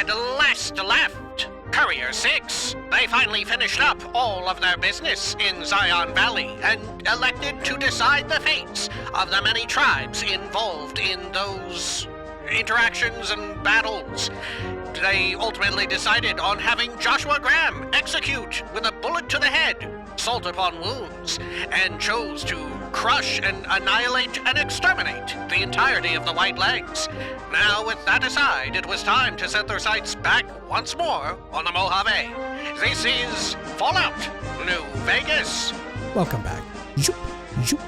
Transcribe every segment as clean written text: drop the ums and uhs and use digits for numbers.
had last left Courier 6, they finally finished up all of their business in Zion Valley and elected to decide the fates of the many tribes involved in those interactions and battles. They ultimately decided on having Joshua Graham execute with a bullet to the head, salt upon wounds, and chose to crush and annihilate and exterminate the entirety of the White Legs. Now, with that aside, it was time to set their sights back once more on the Mojave. This is Fallout New Vegas. Welcome back. Zoop, zoop.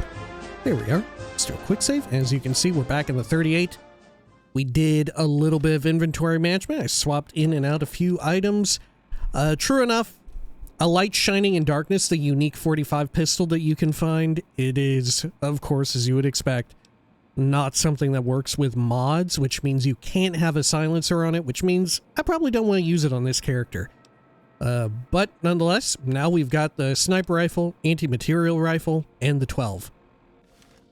There we are. Still quick save. As you can see, we're back in the 38. We did a little bit of inventory management. I swapped in and out a few items. True enough, a light shining in darkness, the unique 45 pistol that you can find. It is, of course, as you would expect, not something that works with mods, which means you can't have a silencer on it, which means I probably don't want to use it on this character. But nonetheless, now we've got the sniper rifle, anti-material rifle, and the 12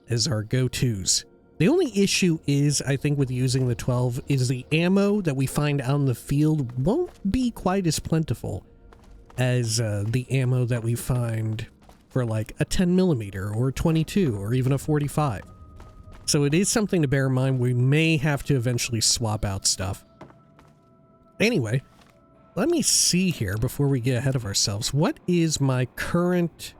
as our go-tos. The only issue is, I think, with using the 12 is the ammo that we find out in the field won't be quite as plentiful as the ammo that we find for like a 10mm or a 22 or even a 45. So it is something to bear in mind. We may have to eventually swap out stuff. Anyway, let me see here before we get ahead of ourselves. What is my current...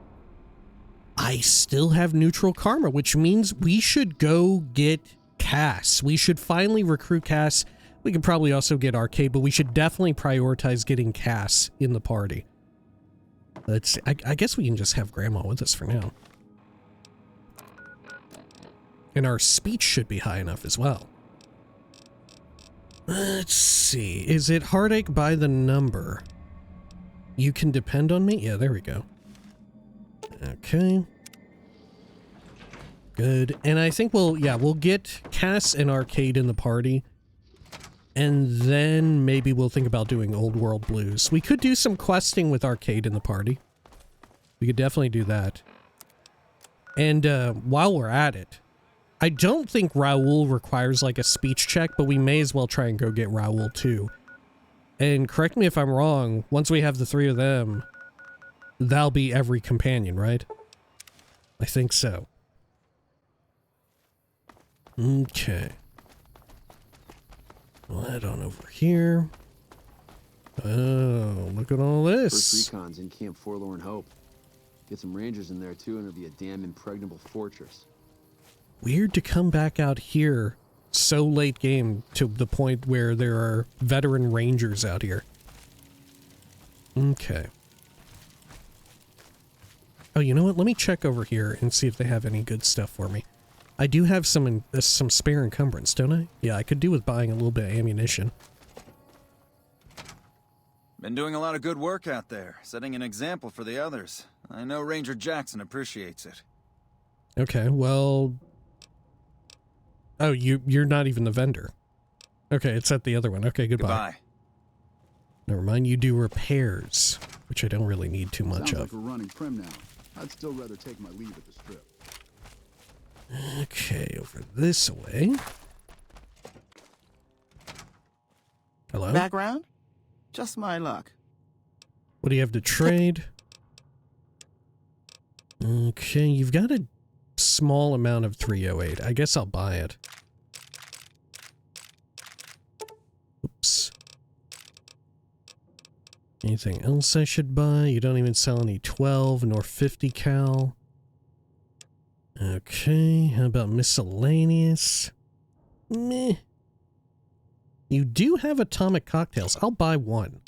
I still have neutral karma, which means we should go get Cass. We should finally recruit Cass. We could probably also get Arcade, but we should definitely prioritize getting Cass in the party. I guess we can just have Grandma with us for now. And our speech should be high enough as well. Let's see. Is it Heartache by the number? You can depend on me? Yeah, there we go. Okay. Good. And I think we'll get Cass and Arcade in the party. And then maybe we'll think about doing Old World Blues. We could do some questing with Arcade in the party. We could definitely do that. And while we're at it, I don't think Raoul requires like a speech check, but we may as well try and go get Raoul too. And correct me if I'm wrong, once we have the three of them, that'll be every companion, right? I think so. Okay. We'll head on over here. Oh, look at all this. First recon's in Camp Forlorn Hope. Get some rangers in there too, and it'll be a damn impregnable fortress. Weird to come back out here so late game to the point where there are veteran rangers out here. Okay. Oh, you know what? Let me check over here and see if they have any good stuff for me. I do have some spare encumbrance, don't I? Yeah, I could do with buying a little bit of ammunition. Been doing a lot of good work out there, setting an example for the others. I know Ranger Jackson appreciates it. Okay, well... Oh, you're not even the vendor. Okay, it's at the other one. Okay, goodbye. Never mind, you do repairs, which I don't really need too much Sounds of. like we're running prim now. I'd still rather take my leave at the strip. Okay, over this way. Hello? Background? Just my luck. What do you have to trade? Okay, you've got a small amount of 308. I guess I'll buy it. Oops. Anything else I should buy? You don't even sell any 12 nor 50 cal. Okay, how about miscellaneous? Meh. You do have atomic cocktails. I'll buy one.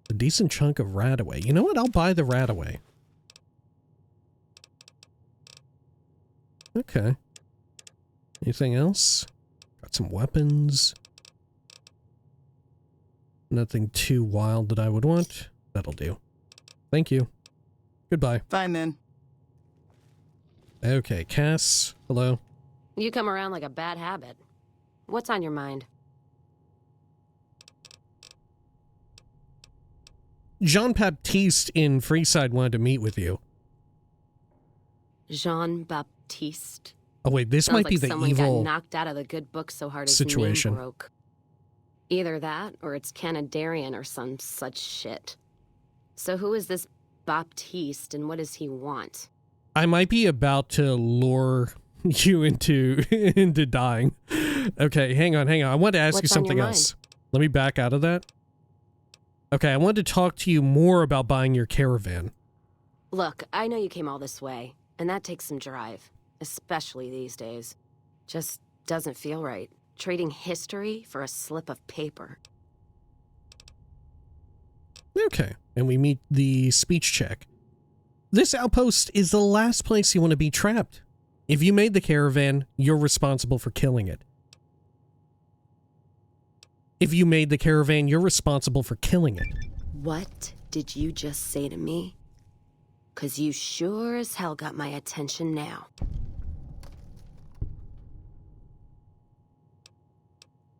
A decent chunk of Radaway. You know what? I'll buy the Radaway. Okay. Anything else? Got some weapons. Nothing too wild that I would want. That'll do. Thank you. Goodbye. Fine then. Okay, Cass. Hello. You come around like a bad habit. What's on your mind? Jean-Baptiste in Freeside wanted to meet with you. Jean-Baptiste? Oh wait, this Sounds might be like the someone evil got knocked out of the good book so hard his situation. name broke. Either that, or it's Canadarian or some such shit. So who is this Baptiste, and what does he want? I might be about to lure you into into dying. Okay, hang on. I wanted to ask you What's on your something mind? else. Let me back out of that. Okay, I wanted to talk to you more about buying your caravan. Look, I know you came all this way, and that takes some drive, especially these days. Just doesn't feel right. Trading history for a slip of paper. Okay, and we meet the speech check. This outpost is the last place you want to be trapped. If you made the caravan, you're responsible for killing it. If you made the caravan, you're responsible for killing it. What did you just say to me? 'Cause you sure as hell got my attention now.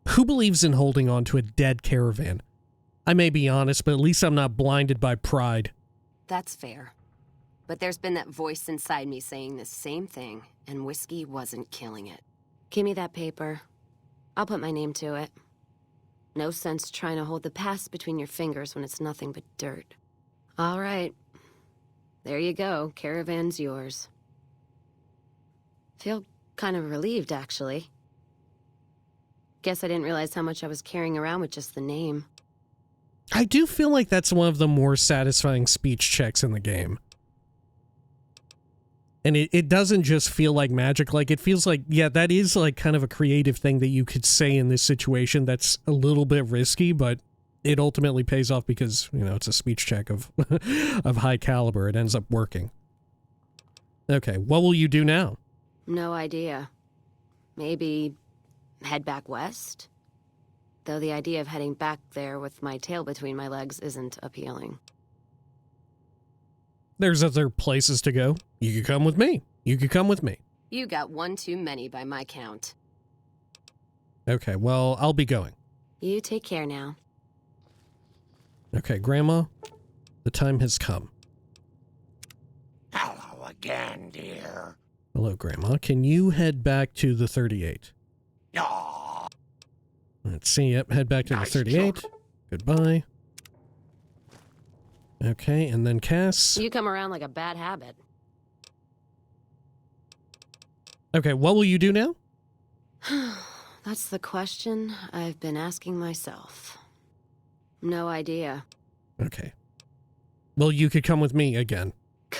Who believes in holding on to a dead caravan? I may be honest, but at least I'm not blinded by pride. That's fair. But there's been that voice inside me saying the same thing, and whiskey wasn't killing it. Give me that paper. I'll put my name to it. No sense trying to hold the past between your fingers when it's nothing but dirt. All right. There you go. Caravan's yours. Feel kind of relieved, actually. Guess I didn't realize how much I was carrying around with just the name. I do feel like that's one of the more satisfying speech checks in the game. And it doesn't just feel like magic, like it feels like, yeah, that is like kind of a creative thing that you could say in this situation that's a little bit risky, but it ultimately pays off because, you know, it's a speech check of of high caliber. It ends up working. Okay, what will you do now? No idea. Maybe head back west? Though the idea of heading back there with my tail between my legs isn't appealing. There's other places to go. You could come with me. You got one too many by my count. Okay, well, I'll be going. You take care now. Okay, Grandma, the time has come. Hello again, dear. Hello, Grandma. Can you head back to the 38? Oh, Let's see. Yep, head back to Nice the 38. job. Goodbye. Okay, and then Cass. You come around like a bad habit. Okay, what will you do now? That's the question I've been asking myself. No idea. Okay. Well, you could come with me again.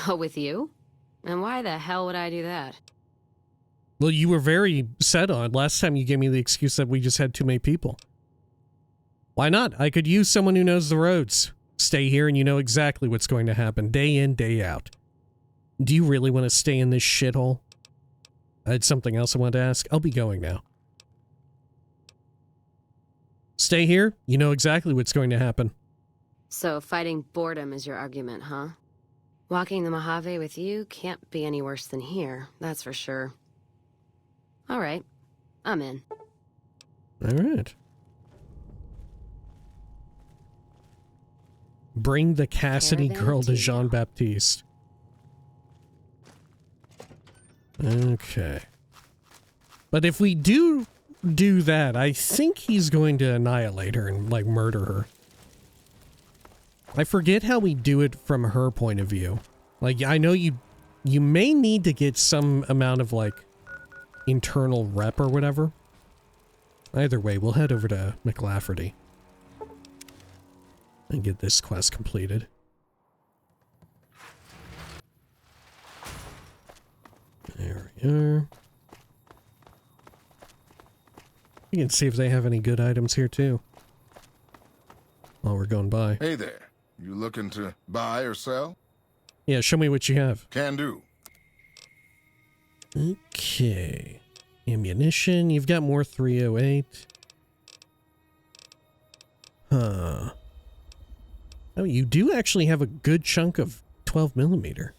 Go with you? And why the hell would I do that? Well, you were very set on. Last time you gave me the excuse that we just had too many people. Why not? I could use someone who knows the roads. Stay here and you know exactly what's going to happen, day in, day out. Do you really want to stay in this shithole? I had something else I wanted to ask. I'll be going now. Stay here, you know exactly what's going to happen. So fighting boredom is your argument, huh? Walking the Mojave with you can't be any worse than here, that's for sure. All right, I'm in. All right. Bring the Cassidy Caravan girl to to you. Jean-Baptiste. Okay. But if we do that, I think he's going to annihilate her and, like, murder her. I forget how we do it from her point of view. Like, I know you may need to get some amount of, like, internal rep or whatever. Either way, we'll head over to McLafferty and get this quest completed. There we are. You can see if they have any good items here too. While we're going by. Hey there. You looking to buy or sell? Yeah, show me what you have. Can do. Okay. Ammunition. You've got more 308. Huh. Oh, you do actually have a good chunk of 12 millimeter.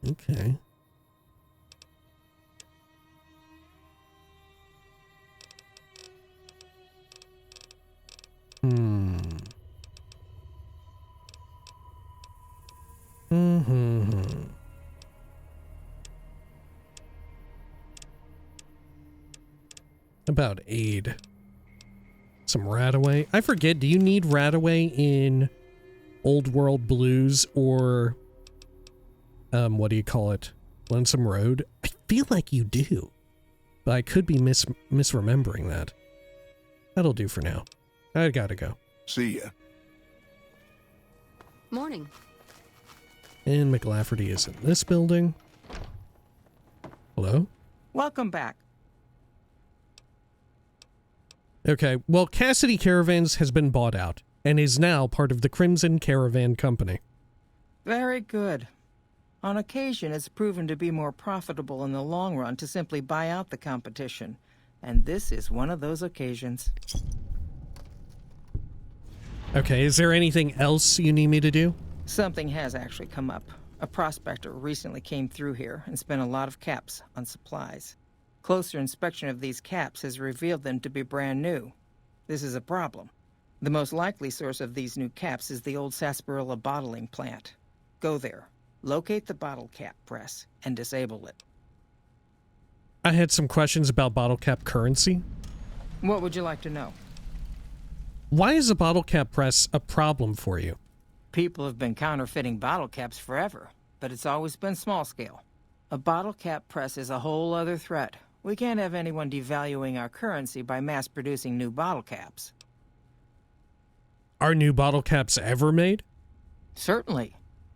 Okay. About aid. Some Radaway. I forget, do you need Radaway in Old World Blues or, what do you call it? Lonesome Road? I feel like you do, but I could be misremembering that. That'll do for now. I gotta go. See ya. Morning. And McLafferty is in this building. Hello? Welcome back. Okay, well, Cassidy Caravans has been bought out and is now part of the Crimson Caravan Company. Very good. On occasion, it's proven to be more profitable in the long run to simply buy out the competition. And this is one of those occasions. Okay, is there anything else you need me to do? Something has actually come up. A prospector recently came through here and spent a lot of caps on supplies. Closer inspection of these caps has revealed them to be brand new. This is a problem. The most likely source of these new caps is the old sarsaparilla bottling plant. Go there, locate the bottle cap press, and disable it. I had some questions about bottle cap currency. What would you like to know? Why is a bottle cap press a problem for you? People have been counterfeiting bottle caps forever, but it's always been small scale. A bottle cap press is a whole other threat. We can't have anyone devaluing our currency by mass-producing new bottle caps. Are new bottle caps ever made? Certainly.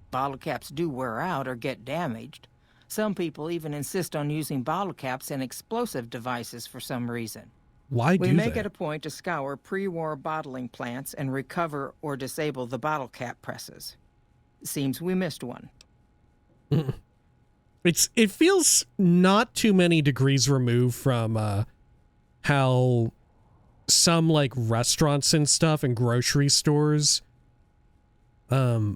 Bottle caps do wear out or get damaged. Some people even insist on using bottle caps in explosive devices for some reason. Why do We make they? it a point to scour pre-war bottling plants and recover or disable the bottle cap presses. Seems we missed one. It feels not too many degrees removed from how some like restaurants and stuff and grocery stores, or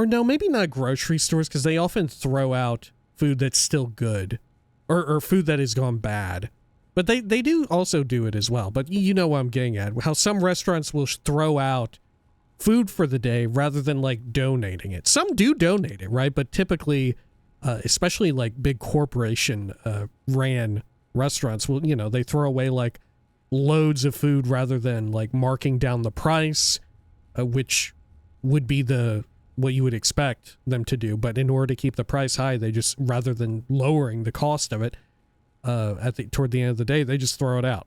no, maybe not grocery stores, because they often throw out food that's still good, or food that has gone bad. But they do also do it as well. But you know what I'm getting at. How some restaurants will throw out food for the day rather than like donating it. Some do donate it, right? But typically, especially like big corporation ran restaurants will, you know, they throw away like loads of food rather than like marking down the price, which would be what you would expect them to do. But in order to keep the price high, they just, rather than lowering the cost of it, toward the end of the day, they just throw it out.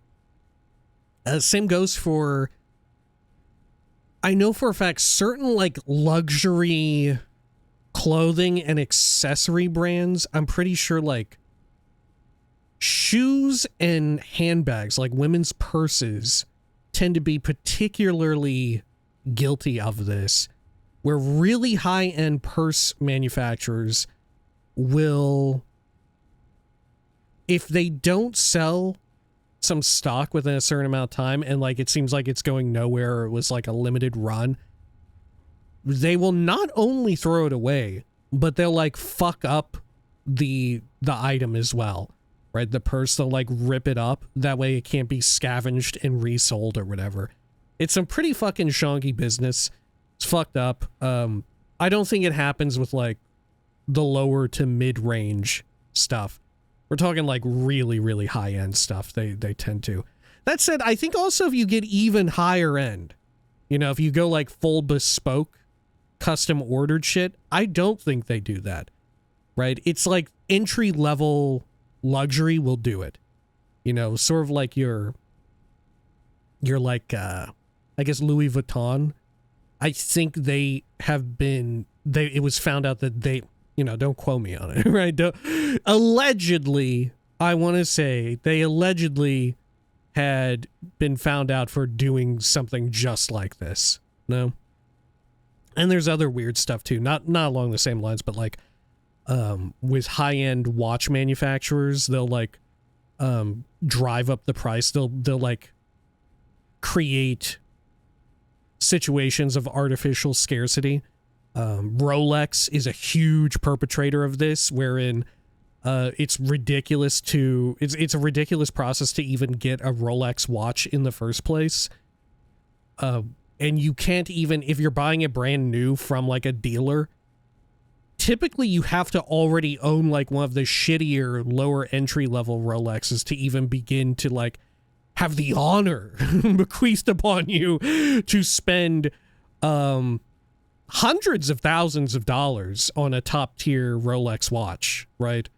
Same goes for, I know for a fact, certain like luxury clothing and accessory brands, I'm pretty sure like shoes and handbags, like women's purses, tend to be particularly guilty of this, where really high-end purse manufacturers will, if they don't sell some stock within a certain amount of time and like it seems like it's going nowhere, or it was like a limited run, they will not only throw it away, but they'll like fuck up the item as well, right? The purse, they'll like rip it up, that way it can't be scavenged and resold or whatever. It's some pretty fucking shonky business. It's fucked up. I don't think it happens with like the lower to mid-range stuff. We're talking like really, really high-end stuff. They tend to. That said, I think also if you get even higher end, you know, if you go like full bespoke, custom ordered shit, I don't think they do that, right? It's like entry-level luxury will do it. You know, sort of like your like, I guess Louis Vuitton. I think they have been, it was found out that they, you know, don't quote me on it, right? Allegedly, I want to say they allegedly had been found out for doing something just like this. No? And there's other weird stuff too. Not along the same lines, but like with high-end watch manufacturers, they'll like drive up the price. They'll like create situations of artificial scarcity. Rolex is a huge perpetrator of this, wherein it's ridiculous to it's a ridiculous process to even get a Rolex watch in the first place. And you can't even, if you're buying it brand new from like a dealer, typically you have to already own like one of the shittier lower entry level Rolexes to even begin to like have the honor bequeathed upon you to spend hundreds of thousands of dollars on a top tier Rolex watch, right?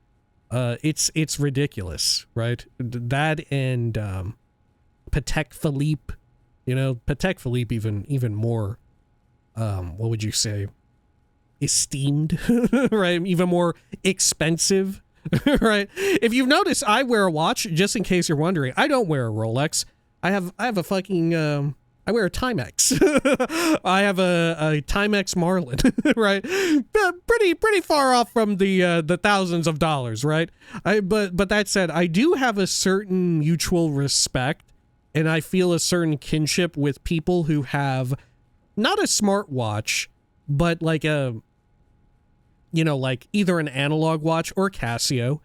It's ridiculous, right? That and Patek Philippe, you know, Patek Philippe even more, what would you say, esteemed, right? Even more expensive, right? If you've noticed, I wear a watch, just in case you're wondering. I don't wear a Rolex. I have a fucking, I wear a Timex. I have a Timex Marlin, right? Pretty far off from the thousands of dollars, right? But that said, I do have a certain mutual respect, and I feel a certain kinship with people who have not a smartwatch, but like a, you know, like either an analog watch or Casio,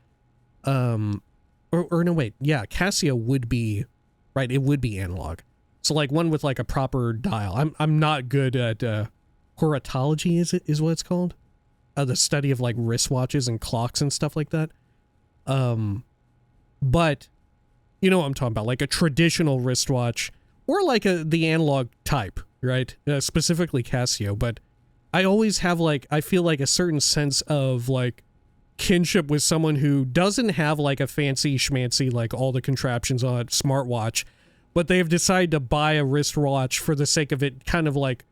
or no, wait, yeah, Casio would be, right, it would be analog. So like one with like a proper dial. I'm not good at horology, is what it's called? The study of like wristwatches and clocks and stuff like that. But you know what I'm talking about, like a traditional wristwatch or like the analog type, right? Specifically Casio, but I always have like, I feel like a certain sense of like kinship with someone who doesn't have like a fancy schmancy, like all the contraptions on a smartwatch, but they've decided to buy a wristwatch for the sake of it kind of like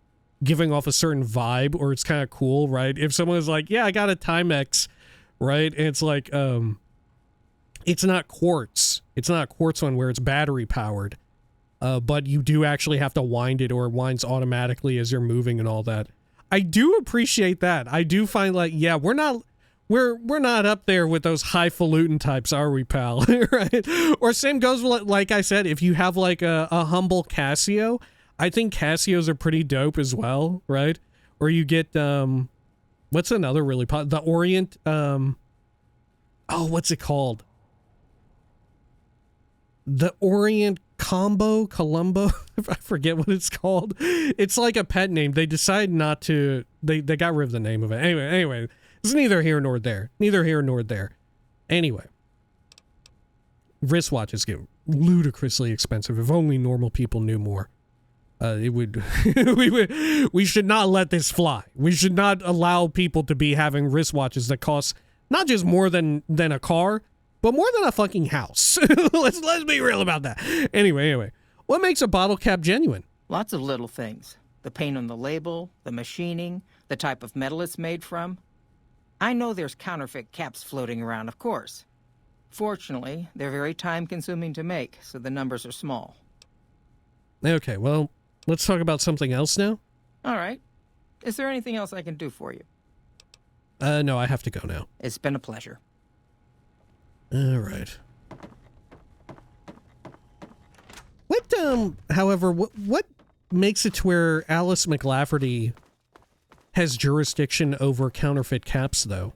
giving off a certain vibe, or it's kind of cool, right? If someone is like, yeah, I got a Timex, right? And it's like, it's not quartz. It's not a quartz one where it's battery powered. But you do actually have to wind it, or it winds automatically as you're moving and all that. I do appreciate that. I do find like, yeah, we're not up there with those highfalutin types, are we, pal? Right? Or same goes with, like I said, if you have like a humble Casio, I think Casios are pretty dope as well, right? Or you get what's another really the Orient what's it called? The Orient Columbo, I forget what it's called. It's like a pet name. They decided not to, they got rid of the name of it. Anyway, it's neither here nor there. Anyway, wristwatches get ludicrously expensive. If only normal people knew more. It would, we should not let this fly. We should not allow people to be having wristwatches that cost not just more than a car, but more than a fucking house. Let's be real about that. Anyway, what makes a bottle cap genuine? Lots of little things. The paint on the label, the machining, the type of metal it's made from. I know there's counterfeit caps floating around, of course. Fortunately, they're very time-consuming to make, so the numbers are small. Okay, well, let's talk about something else now. All right. Is there anything else I can do for you? No, I have to go now. It's been a pleasure. All right. What makes it to where Alice McLafferty has jurisdiction over counterfeit caps, though?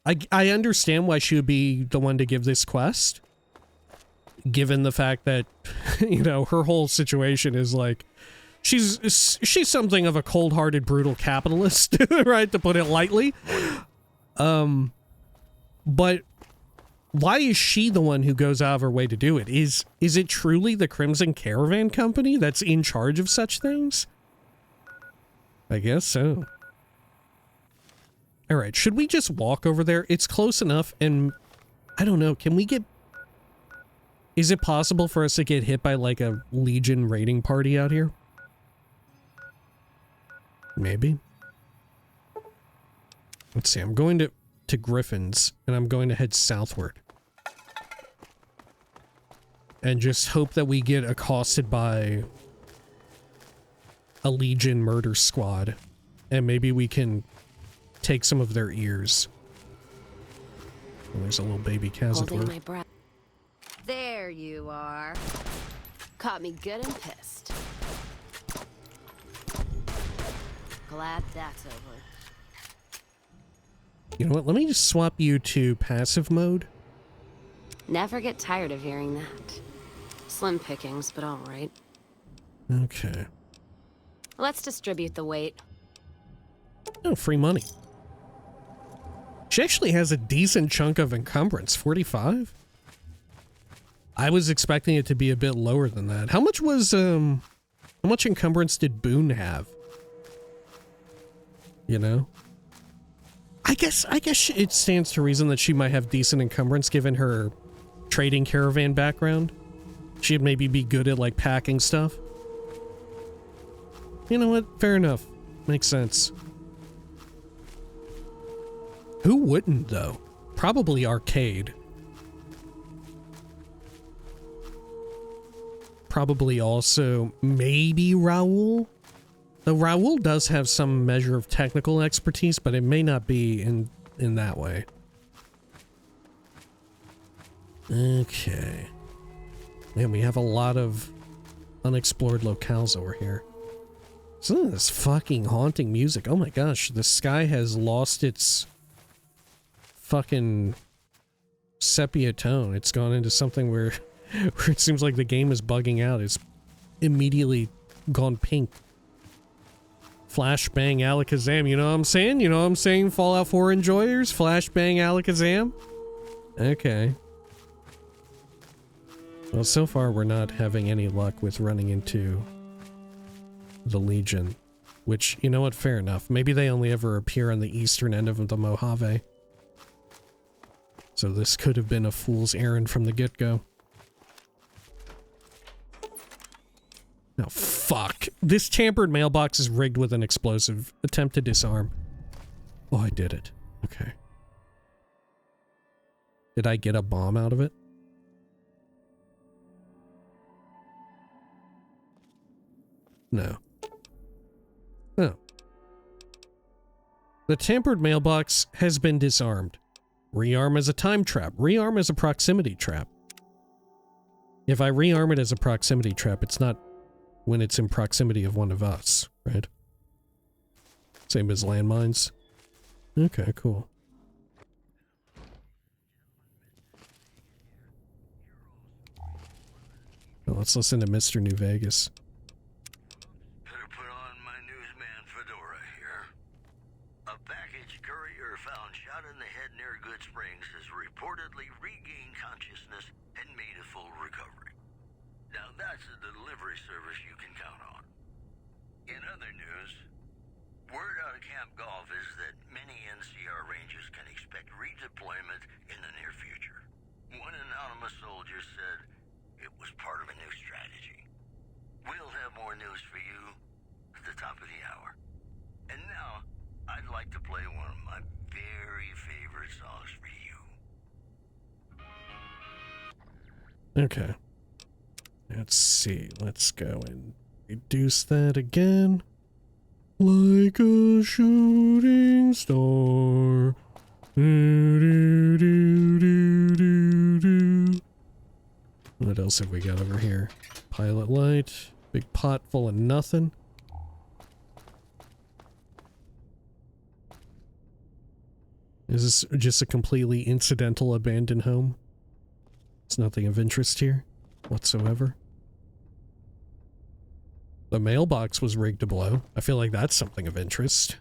I understand why she would be the one to give this quest, given the fact that, you know, her whole situation is like, she's something of a cold-hearted, brutal capitalist, right, to put it lightly. But why is she the one who goes out of her way to do it? Is it truly the Crimson Caravan Company that's in charge of such things? I guess so. All right, should we just walk over there? It's close enough, and I don't know, can we get... Is it possible for us to get hit by, like, a Legion raiding party out here? Maybe. Let's see, I'm going to Griffin's, and I'm going to head southward. And just hope that we get accosted by a Legion murder squad, and maybe we can take some of their ears. Oh, there's a little baby Cassidy. Holding my breath. There you are. Caught me good and pissed. Glad that's over. You know what? Let me just swap you to passive mode. Never get tired of hearing that. Slim pickings, but all right. Okay. Let's distribute the weight. Oh, free money. She actually has a decent chunk of encumbrance. 45? I was expecting it to be a bit lower than that. How much was, how much encumbrance did Boone have? You know? I guess it stands to reason that she might have decent encumbrance given her trading caravan background. She'd maybe be good at, like, packing stuff. You know what? Fair enough. Makes sense. Who wouldn't, though? Probably Arcade. Probably also maybe Raoul. Though Raoul does have some measure of technical expertise, but it may not be in that way. Okay. Man, we have a lot of unexplored locales over here. Some of this fucking haunting music. Oh my gosh, the sky has lost its fucking sepia tone. It's gone into something where it seems like the game is bugging out. It's immediately gone pink. Flashbang Alakazam, you know what I'm saying? You know what I'm saying, Fallout 4 enjoyers? Flashbang Alakazam? Okay. Well, so far we're not having any luck with running into the Legion. Which, you know what, fair enough. Maybe they only ever appear on the eastern end of the Mojave. So this could have been a fool's errand from the get-go. Oh, fuck. This tampered mailbox is rigged with an explosive. Attempt to disarm. Oh, I did it. Okay. Did I get a bomb out of it? No. Oh. The tampered mailbox has been disarmed. Rearm as a time trap. Rearm as a proximity trap. If I rearm it as a proximity trap, it's not when it's in proximity of one of us, right? Same as landmines. Okay, cool. Well, let's listen to Mr. New Vegas. Better put on my newsman fedora here. A package courier found shot in the head near Good Springs has reportedly regained consciousness and made a full recovery. Now that's a delivery service you can count on. In other news, word out of Camp Golf is that many NCR Rangers can expect redeployment in the near future. One anonymous soldier said it was part of a new strategy. We'll have more news for you at the top of the hour. And now, I'd like to play one of my very favorite songs for you. Okay. Let's see. Let's go and reduce that again. Like a shooting star. Do, do, do, do, do, do. What else have we got over here? Pilot light. Big pot full of nothing. Is this just a completely incidental abandoned home? It's nothing of interest here whatsoever. The mailbox was rigged to blow. I feel like that's something of interest.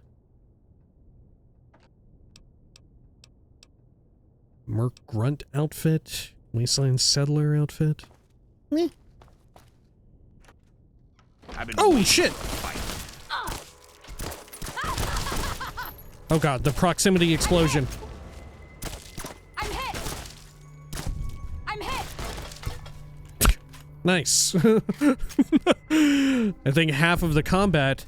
Merc Grunt outfit. Wasteland Settler outfit. Meh. Oh shit! Oh god, the proximity explosion. I'm hit! I'm hit! Nice. I think half of the combat,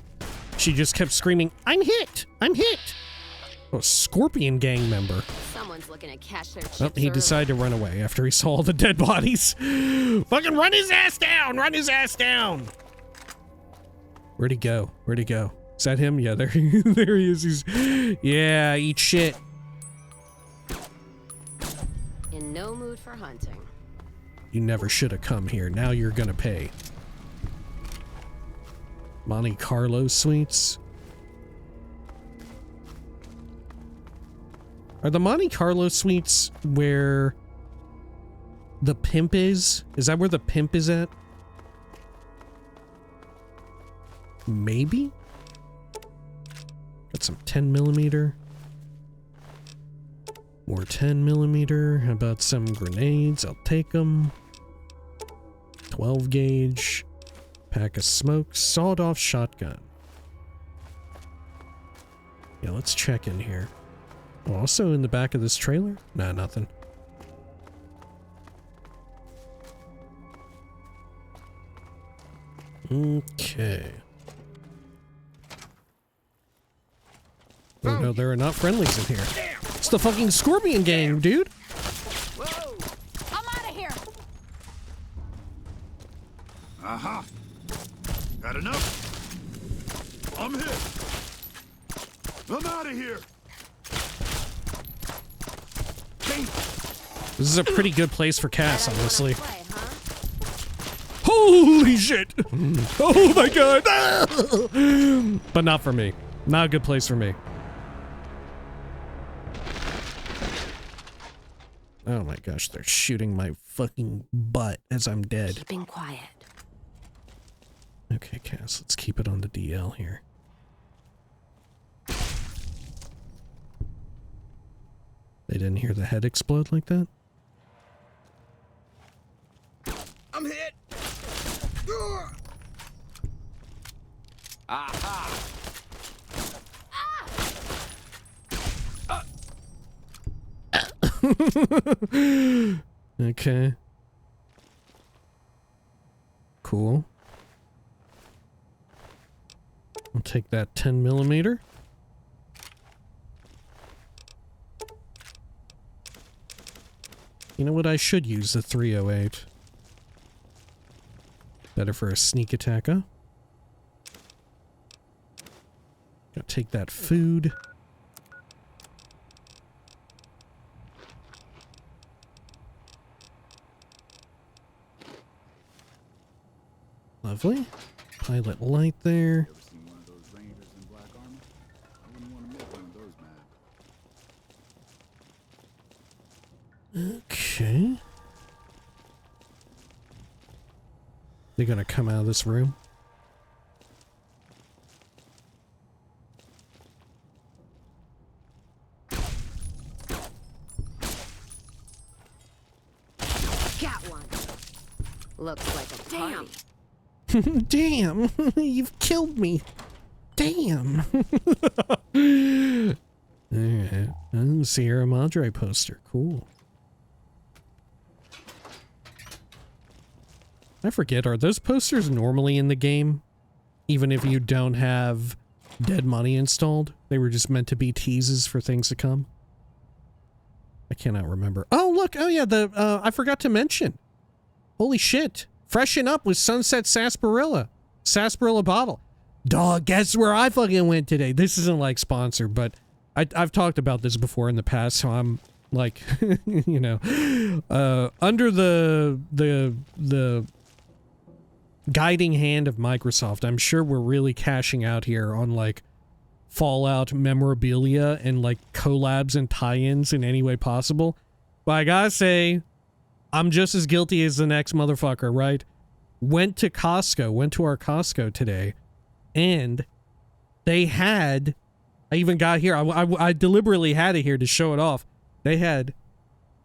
she just kept screaming, "I'm hit! I'm hit!" Oh, Scorpion gang member. Someone's looking to cash their chips. Oh, he decided to run away after he saw all the dead bodies. Fucking run his ass down! Run his ass down! Where'd he go? Where'd he go? Is that him? Yeah, there he is. He's, yeah, eat shit. In no mood for hunting. You never should have come here. Now you're gonna pay. Monte Carlo suites. Are the Monte Carlo suites where the pimp is? Is that where the pimp is at? Maybe? Got some 10mm. More 10mm. How about some grenades? I'll take them. 12 gauge, pack of smoke, sawed-off shotgun. Yeah, let's check in here. Oh, also in the back of this trailer? Nah, nothing. Okay. Oh no, there are not friendlies in here. It's the fucking Scorpion gang, dude! Whoa! I'm out of here! Aha! Got enough? I'm hit! I'm out of here! This is a pretty good place for Cass, honestly. Holy shit! Oh my god! But not for me. Not a good place for me. Oh my gosh, they're shooting my fucking butt as I'm dead. Keeping quiet. Okay, Cass, let's keep it on the DL here. They didn't hear the head explode like that? I'm hit! Aha! Okay. Cool. I'll take that 10mm. You know what? I should use the 308. Better for a sneak attack, huh? Gotta take that food. Lovely. Pilot light there. Ever seen one of those rangers in black armor? I wouldn't want to make one of those mad. Okay. They're gonna come out of this room. Got one. Looks like a party. Damn, you've killed me. Damn. Alright. Oh, Sierra Madre poster. Cool. I forget, are those posters normally in the game? Even if you don't have Dead Money installed? They were just meant to be teases for things to come? I cannot remember. Oh, look! Oh yeah, I forgot to mention. Holy shit. Freshen up with Sunset Sarsaparilla. Sarsaparilla bottle. Dog, guess where I fucking went today? This isn't like sponsored, but I've talked about this before in the past, so I'm like, you know, under the guiding hand of Microsoft, I'm sure we're really cashing out here on like Fallout memorabilia and like collabs and tie-ins in any way possible. But I gotta say, I'm just as guilty as the next motherfucker, right? Went to our Costco today, and they had, I even got here, I deliberately had it here to show it off. They had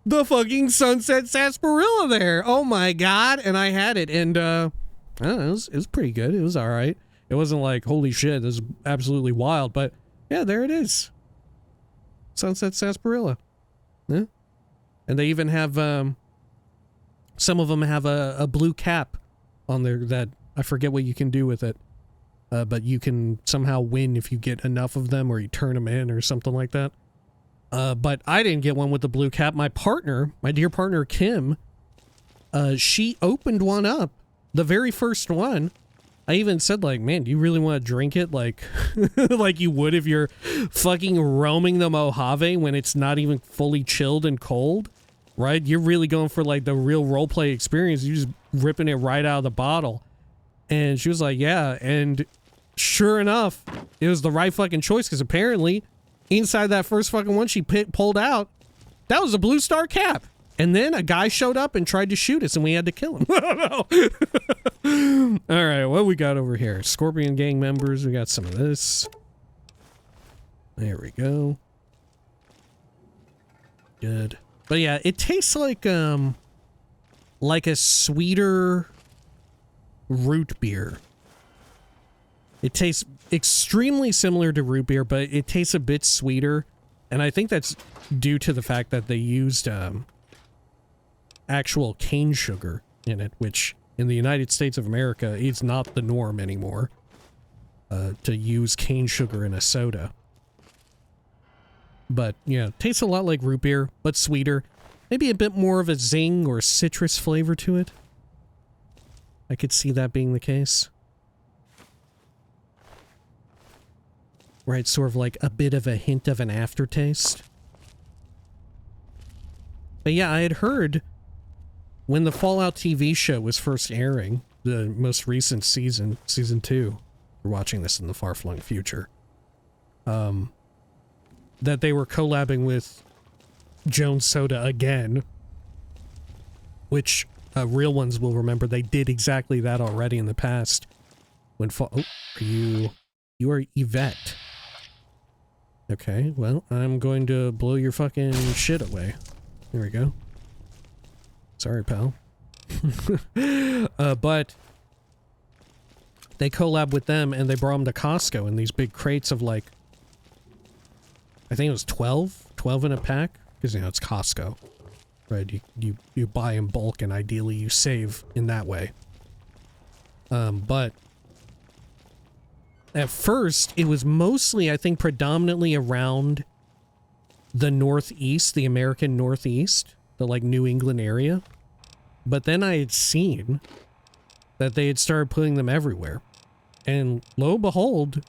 the fucking Sunset Sarsaparilla there. Oh my god, and I had it, and I don't know, it was pretty good. It was alright. It wasn't like, holy shit, this is absolutely wild, but yeah, there it is. Sunset Sarsaparilla. Yeah. And they even have, some of them have a blue cap on there that I forget what you can do with it. But you can somehow win if you get enough of them or you turn them in or something like that. But I didn't get one with the blue cap. My partner, my dear partner Kim, she opened one up. The very first one. I even said, like, man, do you really want to drink it like like you would if you're fucking roaming the Mojave when it's not even fully chilled and cold? Right? You're really going for like the real roleplay experience. You're just ripping it right out of the bottle. And she was like, yeah. And sure enough, it was the right fucking choice, because apparently inside that first fucking one she pulled out, that was a Blue Star cap. And then a guy showed up and tried to shoot us and we had to kill him. I don't know. All right, what we got over here? Scorpion gang members. We got some of this. There we go. Good. But yeah, it tastes like a sweeter root beer. It tastes extremely similar to root beer, but it tastes a bit sweeter. And I think that's due to the fact that they used actual cane sugar in it, which in the United States of America is not the norm anymore, to use cane sugar in a soda. But, yeah, tastes a lot like root beer, but sweeter. Maybe a bit more of a zing or citrus flavor to it. I could see that being the case. Right, sort of like a bit of a hint of an aftertaste. But yeah, I had heard when the Fallout TV show was first airing, the most recent season, season 2, we're watching this in the far-flung future, that they were collabing with Jones Soda again, which real ones will remember they did exactly that already in the past. When you are Yvette. Okay, well, I'm going to blow your fucking shit away. There we go. Sorry, pal. But they collab with them and they brought them to Costco in these big crates of like, I think it was 12 in a pack, because, you know, it's Costco, right? You buy in bulk and ideally you save in that way. But at first, it was mostly, I think, predominantly around the Northeast, the American Northeast, the, like, New England area. But then I had seen that they had started putting them everywhere. And lo and behold,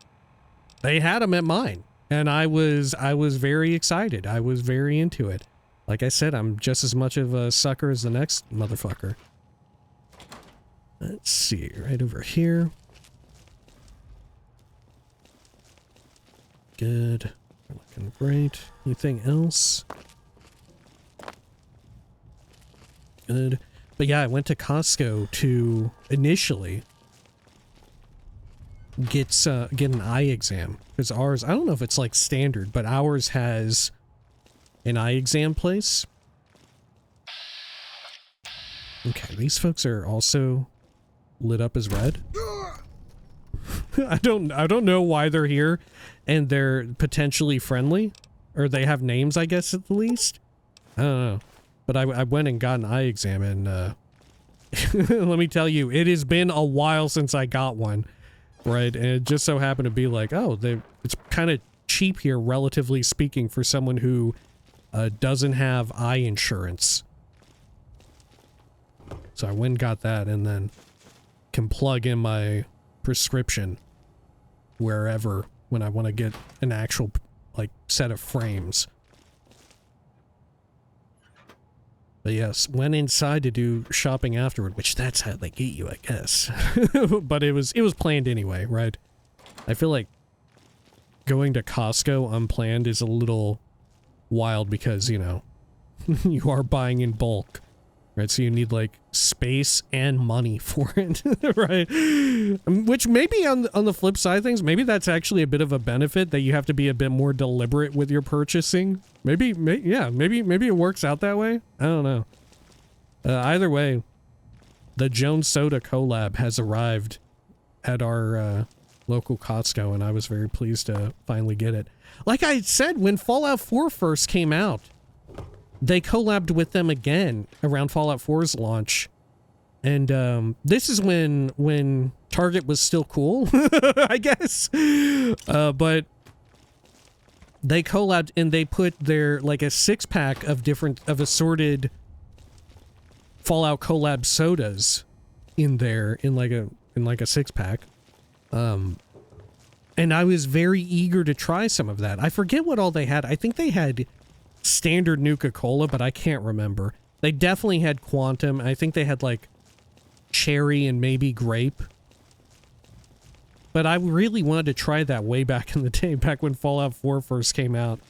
they had them at mine. And I was very excited. I was very into it. Like I said, I'm just as much of a sucker as the next motherfucker. Let's see, right over here. Good. Looking great. Anything else? Good. But yeah, I went to Costco to initially get an eye exam. Because ours, I don't know if it's like standard, but ours has an eye exam place. Okay, these folks are also lit up as red. I don't know why they're here, and they're potentially friendly, or they have names, I guess, at the least. I don't know, but I went and got an eye exam, and let me tell you, it has been a while since I got one, right? And it just so happened to be like, oh, it's kind of cheap here, relatively speaking, for someone who doesn't have eye insurance. So I went and got that, and then can plug in my prescription wherever when I want to get an actual, like, set of frames. But yes, went inside to do shopping afterward, which that's how they get you, I guess. But it was planned anyway, right? I feel like going to Costco unplanned is a little wild because, you know, you are buying in bulk. Right, so you need, like, space and money for it, right? Which maybe on the flip side of things, maybe that's actually a bit of a benefit, that you have to be a bit more deliberate with your purchasing. Maybe it works out that way. I don't know. Either way, the Jones Soda collab has arrived at our local Costco, and I was very pleased to finally get it. Like I said, when Fallout 4 first came out, they collabed with them again around Fallout 4's launch. And this is when Target was still cool, I guess. But they collabed and they put their, like, a 6-pack of assorted Fallout collab sodas in there in like a 6-pack. And I was very eager to try some of that. I forget what all they had. I think they had standard Nuka-Cola, but I can't remember. They definitely had Quantum. I think they had, like, cherry and maybe grape. But I really wanted to try that way back in the day, back when Fallout 4 first came out.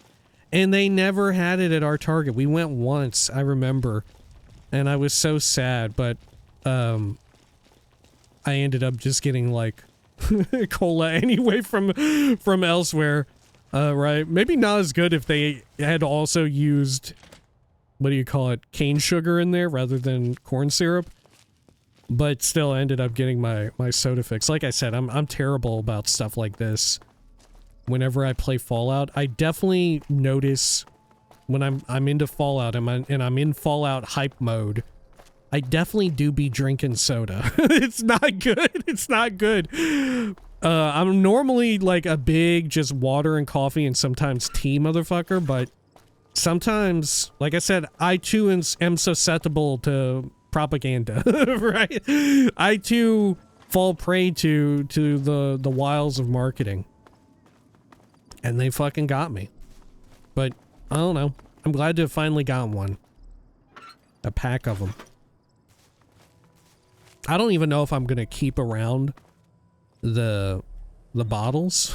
And they never had it at our Target. We went once, I remember. And I was so sad, but I ended up just getting, like, cola anyway from elsewhere. Right. Maybe not as good if they had also used, what do you call it, cane sugar in there rather than corn syrup. but still ended up getting my soda fix. Like I said, I'm terrible about stuff like this. Whenever I play Fallout, I definitely notice when I'm into Fallout and I'm in Fallout hype mode, I definitely do be drinking soda. It's not good. It's not good. I'm normally like a big just water and coffee and sometimes tea motherfucker, but sometimes, like I said, I too am susceptible to propaganda, right? I too fall prey to the wiles of marketing. And they fucking got me. But, I don't know. I'm glad to have finally got one. A pack of them. I don't even know if I'm gonna keep around the bottles.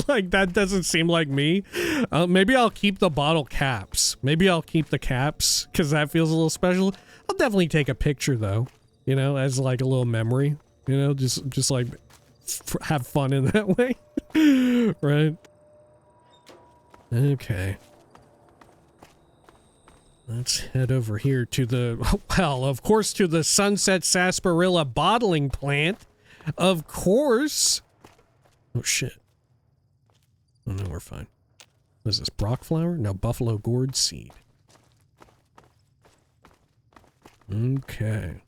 Like, that doesn't seem like me. Maybe I'll keep the bottle caps. Maybe I'll keep the caps, because that feels a little special. I'll definitely take a picture, though. You know, as like a little memory. You know, just like, have fun in that way. Right? Okay. Let's head over here to the, well, of course, to the Sunset Sarsaparilla bottling plant. Of course. Oh, shit. Oh, no, we're fine. What is this, Brock flower? No, buffalo gourd seed. Okay.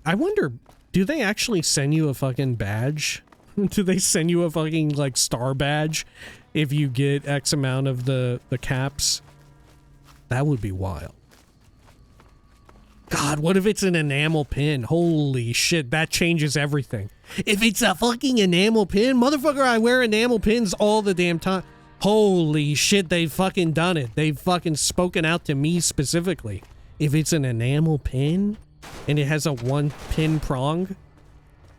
I wonder, do they actually send you a fucking badge? Do they send you a fucking, like, star badge if you get X amount of the caps? That would be wild. God, what if it's an enamel pin? Holy shit, that changes everything. If it's a fucking enamel pin, motherfucker, I wear enamel pins all the damn time. Holy shit, they've fucking done it. They've fucking spoken out to me specifically. If it's an enamel pin and it has a one pin prong,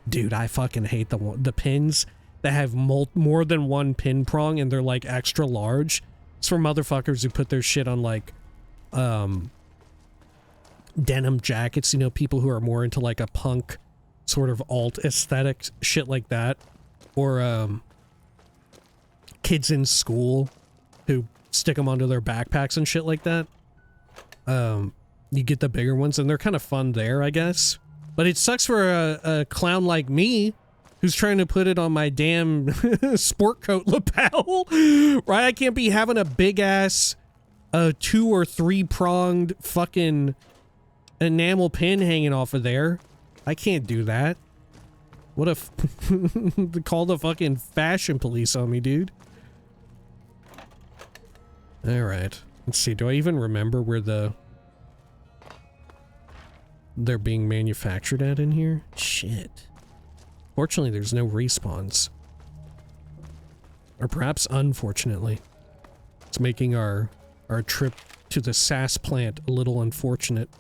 dude, I fucking hate the pins that have more than one pin prong and they're like extra large. It's for motherfuckers who put their shit on like denim jackets, you know, people who are more into like a punk sort of alt aesthetic, shit like that. Or kids in school who stick them onto their backpacks and shit like that. You get the bigger ones and they're kind of fun there, I guess. But it sucks for a clown like me who's trying to put it on my damn sport coat lapel, right? I can't be having a big ass 2 or 3 pronged fucking enamel pin hanging off of there. I can't do that. What if they call the fucking fashion police on me, dude? All right. Let's see. Do I even remember where they're being manufactured at in here? Shit. Fortunately, there's no respawns. Or perhaps unfortunately. It's making our trip to the SAS plant a little unfortunate.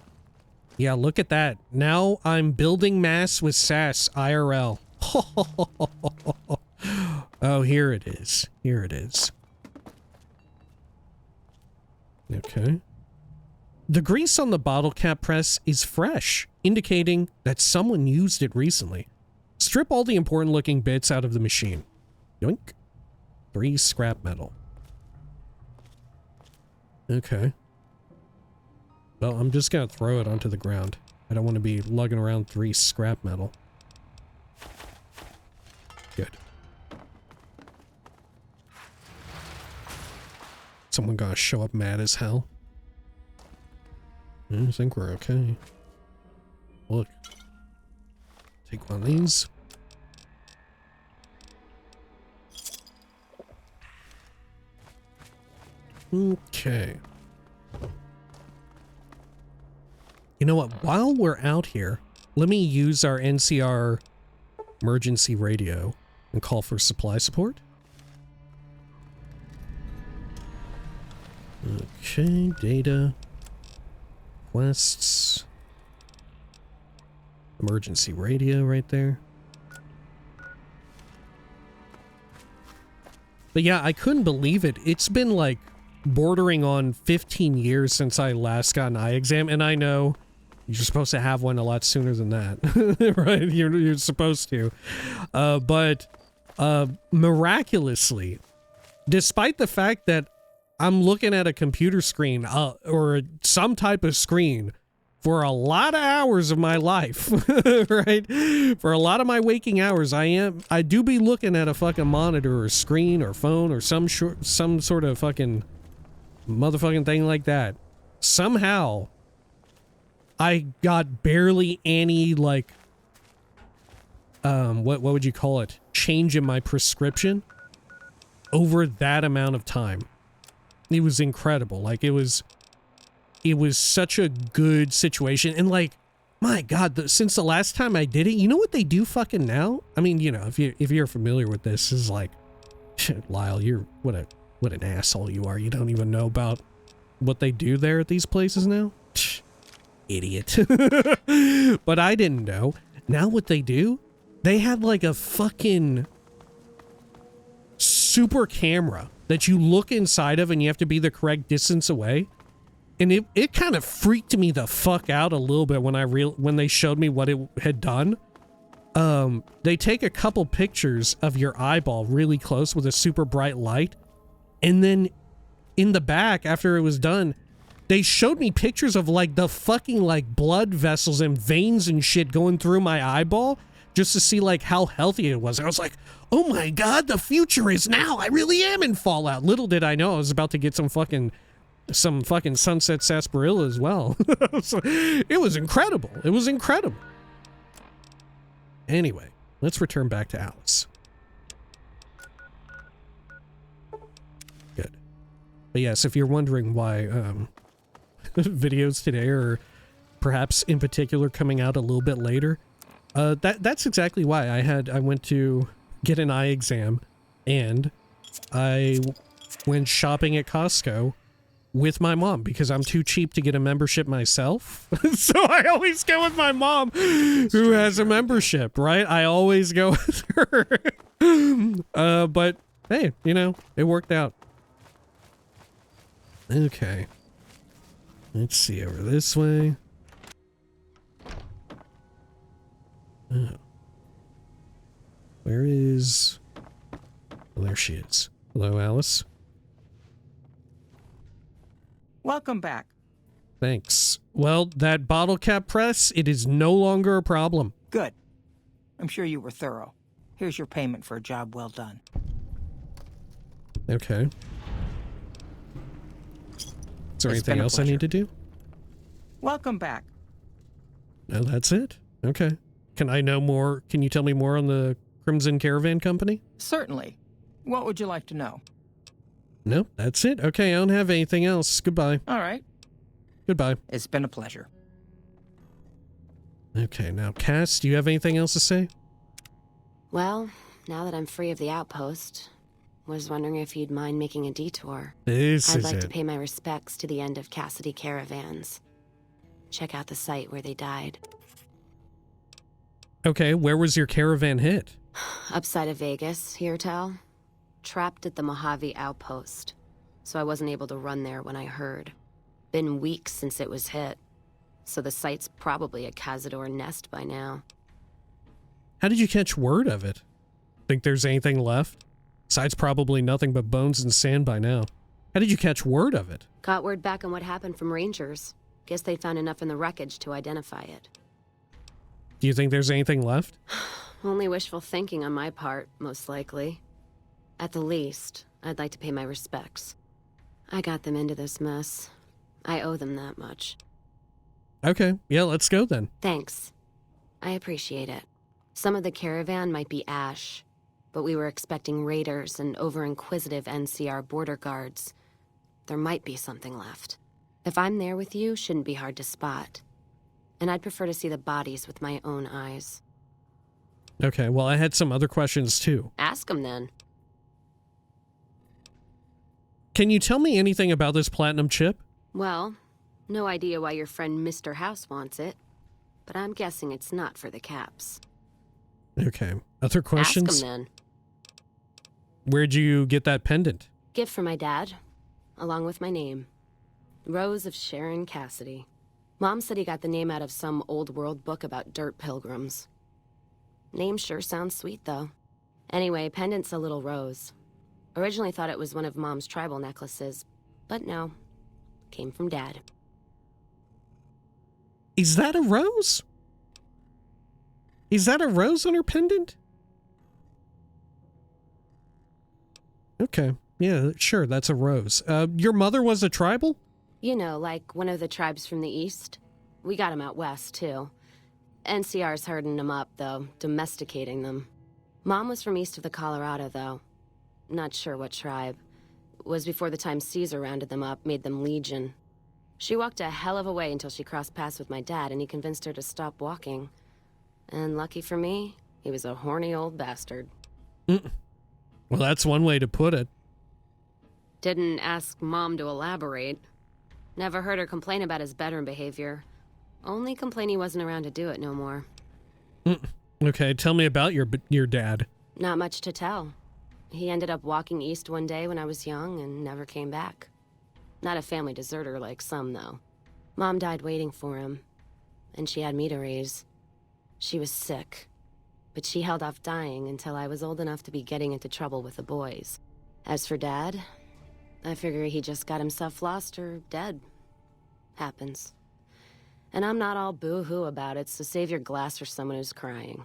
Yeah, look at that. Now I'm building mass with SAS IRL. Oh, here it is. Here it is. Okay. The grease on the bottle cap press is fresh, indicating that someone used it recently. Strip all the important looking bits out of the machine. Yoink. 3 scrap metal. Okay. Well, I'm just gonna throw it onto the ground. I don't want to be lugging around 3 scrap metal. Good. Someone gonna show up mad as hell. I think we're okay. Look. Take one of these. Okay. You know what? While we're out here, let me use our NCR emergency radio and call for supply support. Okay, data. Quests. Emergency radio right there. But yeah, I couldn't believe it. It's been like bordering on 15 years since I last got an eye exam, and I know you're supposed to have one a lot sooner than that, right? You're supposed to. But miraculously, despite the fact that I'm looking at a computer screen or some type of screen for a lot of hours of my life, right? For a lot of my waking hours, I do be looking at a fucking monitor or screen or phone or some sort of fucking motherfucking thing like that. Somehow, I got barely any, like, what would you call it? Change in my prescription over that amount of time. It was incredible. Like, it was such a good situation. And, like, my God, since the last time I did it, you know what they do fucking now? I mean, you know, if you're familiar with this, is like, Lyle, you're, what an asshole you are. You don't even know about what they do there at these places now? Idiot. But I didn't know. Now what they do, they have like a fucking super camera that you look inside of and you have to be the correct distance away. And it kind of freaked me the fuck out a little bit when they showed me what it had done. They take a couple pictures of your eyeball really close with a super bright light. And then in the back, after it was done, they showed me pictures of like the fucking like blood vessels and veins and shit going through my eyeball just to see like how healthy it was. And I was like, oh my God, the future is now. I really am in Fallout. Little did I know I was about to get some fucking sunset sarsaparilla as well. So, it was incredible. It was incredible. Anyway, let's return back to Alice. Good. But yes, if you're wondering why videos today are perhaps in particular coming out a little bit later, that's exactly why. I went to get an eye exam and I went shopping at Costco with my mom because I'm too cheap to get a membership myself. So I always go with my mom who has a membership, right? I always go with her. But hey, you know, it worked out. Okay. Let's see over this way. Oh. Where is... Oh, there she is. Hello, Alice. Welcome back. Thanks. Well, that bottle cap press, it is no longer a problem. Good. I'm sure you were thorough. Here's your payment for a job well done. Okay. Is there anything else I need to do? Welcome back. No, that's it. Okay. Can I know more? Can you tell me more on the Crimson Caravan Company? Certainly. What would you like to know? Nope, that's it. Okay, I don't have anything else. Goodbye. All right. Goodbye. It's been a pleasure. Okay, now, Cass, do you have anything else to say? Well, now that I'm free of the Outpost, was wondering if you'd mind making a detour. I'd like to pay my respects to the end of Cassidy caravans. Check out the site where they died. Okay, where was your caravan hit? Upside of Vegas, here, Tal. Trapped at the Mojave Outpost, so I wasn't able to run there when I heard. Been weeks since it was hit, so the site's probably a Cazador nest by now. How did you catch word of it? Think there's anything left? Site's probably nothing but bones and sand by now. How did you catch word of it? Got word back on what happened from Rangers. Guess they found enough in the wreckage to identify it. Do you think there's anything left? Only wishful thinking on my part, most likely. At the least, I'd like to pay my respects. I got them into this mess. I owe them that much. Okay, yeah, let's go then. Thanks. I appreciate it. Some of the caravan might be ash, but we were expecting raiders and over-inquisitive NCR border guards. There might be something left. If I'm there with you, shouldn't be hard to spot. And I'd prefer to see the bodies with my own eyes. Okay, well, I had some other questions too. Ask them then. Can you tell me anything about this platinum chip? Well, no idea why your friend Mr. House wants it, but I'm guessing it's not for the caps. Okay, other questions? Ask them then. Where'd you get that pendant? Gift for my dad, along with my name. Rose of Sharon Cassidy. Mom said he got the name out of some old world book about dirt pilgrims. Name sure sounds sweet, though. Anyway, pendant's a little rose. Originally thought it was one of Mom's tribal necklaces, But no, came from Dad. Is that a rose? Is that a rose on her pendant? Okay. Yeah, sure, that's a rose. Your mother was a tribal? You know, like one of the tribes from the east. We got 'em out west, too. NCR's herding them up, though, domesticating them. Mom was from east of the Colorado, though. Not sure what tribe. Was before the time Caesar rounded them up, made them legion. She walked a hell of a way until she crossed paths with my dad, and he convinced her to stop walking. And lucky for me, he was a horny old bastard. Well, that's one way to put it. Didn't ask Mom to elaborate. Never heard her complain about his bedroom behavior. Only complain he wasn't around to do it no more. Okay, tell me about your dad. Not much to tell. He ended up walking east one day when I was young and never came back. Not a family deserter like some, though. Mom died waiting for him, and she had me to raise. She was sick, but she held off dying until I was old enough to be getting into trouble with the boys. As for Dad, I figure he just got himself lost or dead. Happens. And I'm not all boo-hoo about it, so save your glass for someone who's crying.